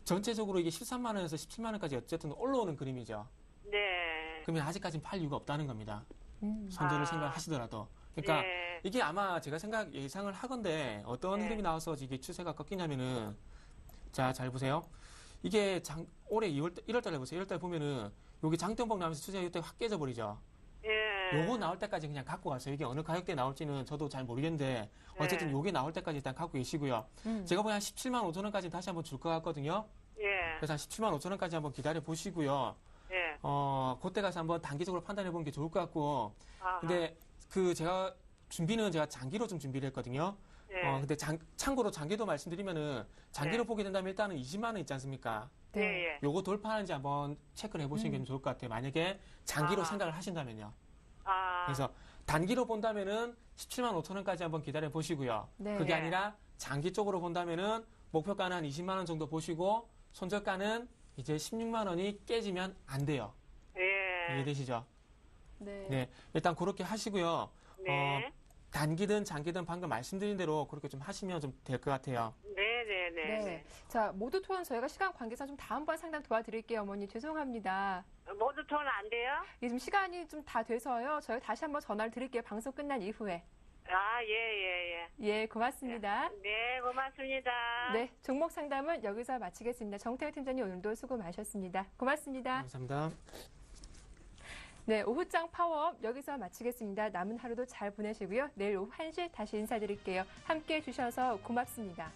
전체적으로 이게 13만 원에서 17만 원까지 어쨌든 올라오는 그림이죠. 네. 그러면 아직까지는 팔 이유가 없다는 겁니다. 손절을 생각하시더라도. 그러니까 네. 이게 아마 제가 예상을 하건데 어떤 네. 흐름이 나와서 이게 추세가 꺾이냐면은, 자, 잘 보세요. 이게 올해 1월 달에 보세요. 1월 달에 보면은 여기 장대봉 나오면서 추세가 이때 확 깨져버리죠. 예. 요거 나올 때까지 그냥 갖고 가세요. 이게 어느 가격대에 나올지는 저도 잘 모르겠는데 어쨌든 요게 나올 때까지 일단 갖고 계시고요. 제가 보기엔 한 17만 5천 원까지 다시 한번 줄 것 같거든요. 예. 그래서 한 17만 5천 원까지 한번 기다려 보시고요. 예. 그때 가서 한번 단기적으로 판단해 보는 게 좋을 것 같고. 아하. 근데 제가 장기로 좀 준비를 했거든요. 예. 근데 참고로 장기도 말씀드리면은 장기로 보게 된다면 일단은 20만 원 있지 않습니까? 예. 요거 돌파하는지 한번 체크를 해보시는 게 좀 좋을 것 같아요. 만약에 장기로 생각을 하신다면요. 그래서 단기로 본다면은 17만 5천 원까지 한번 기다려 보시고요. 네. 그게 아니라 장기 쪽으로 본다면은 목표가는 한 20만 원 정도 보시고 손절가는 이제 16만 원이 깨지면 안 돼요. 이해되시죠? 네. 네. 일단 그렇게 하시고요. 네. 단기든 장기든 방금 말씀드린 대로 그렇게 좀 하시면 좀 될 것 같아요. 네. 자, 모두 토론 저희가 시간 관계상 좀 다음번 상담 도와드릴게요, 어머니. 죄송합니다. 모두 토론 안 돼요? 예, 지금 시간이 좀 다 돼서요. 저희 다시 한번 전화를 드릴게요. 방송 끝난 이후에. 아, 예. 예, 고맙습니다. 네, 고맙습니다. 네, 종목 상담은 여기서 마치겠습니다. 정태현 팀장님 오늘도 수고 많으셨습니다. 고맙습니다. 감사합니다. 네, 오후장 파워업 여기서 마치겠습니다. 남은 하루도 잘 보내시고요. 내일 오후 1시 다시 인사드릴게요. 함께해 주셔서 고맙습니다.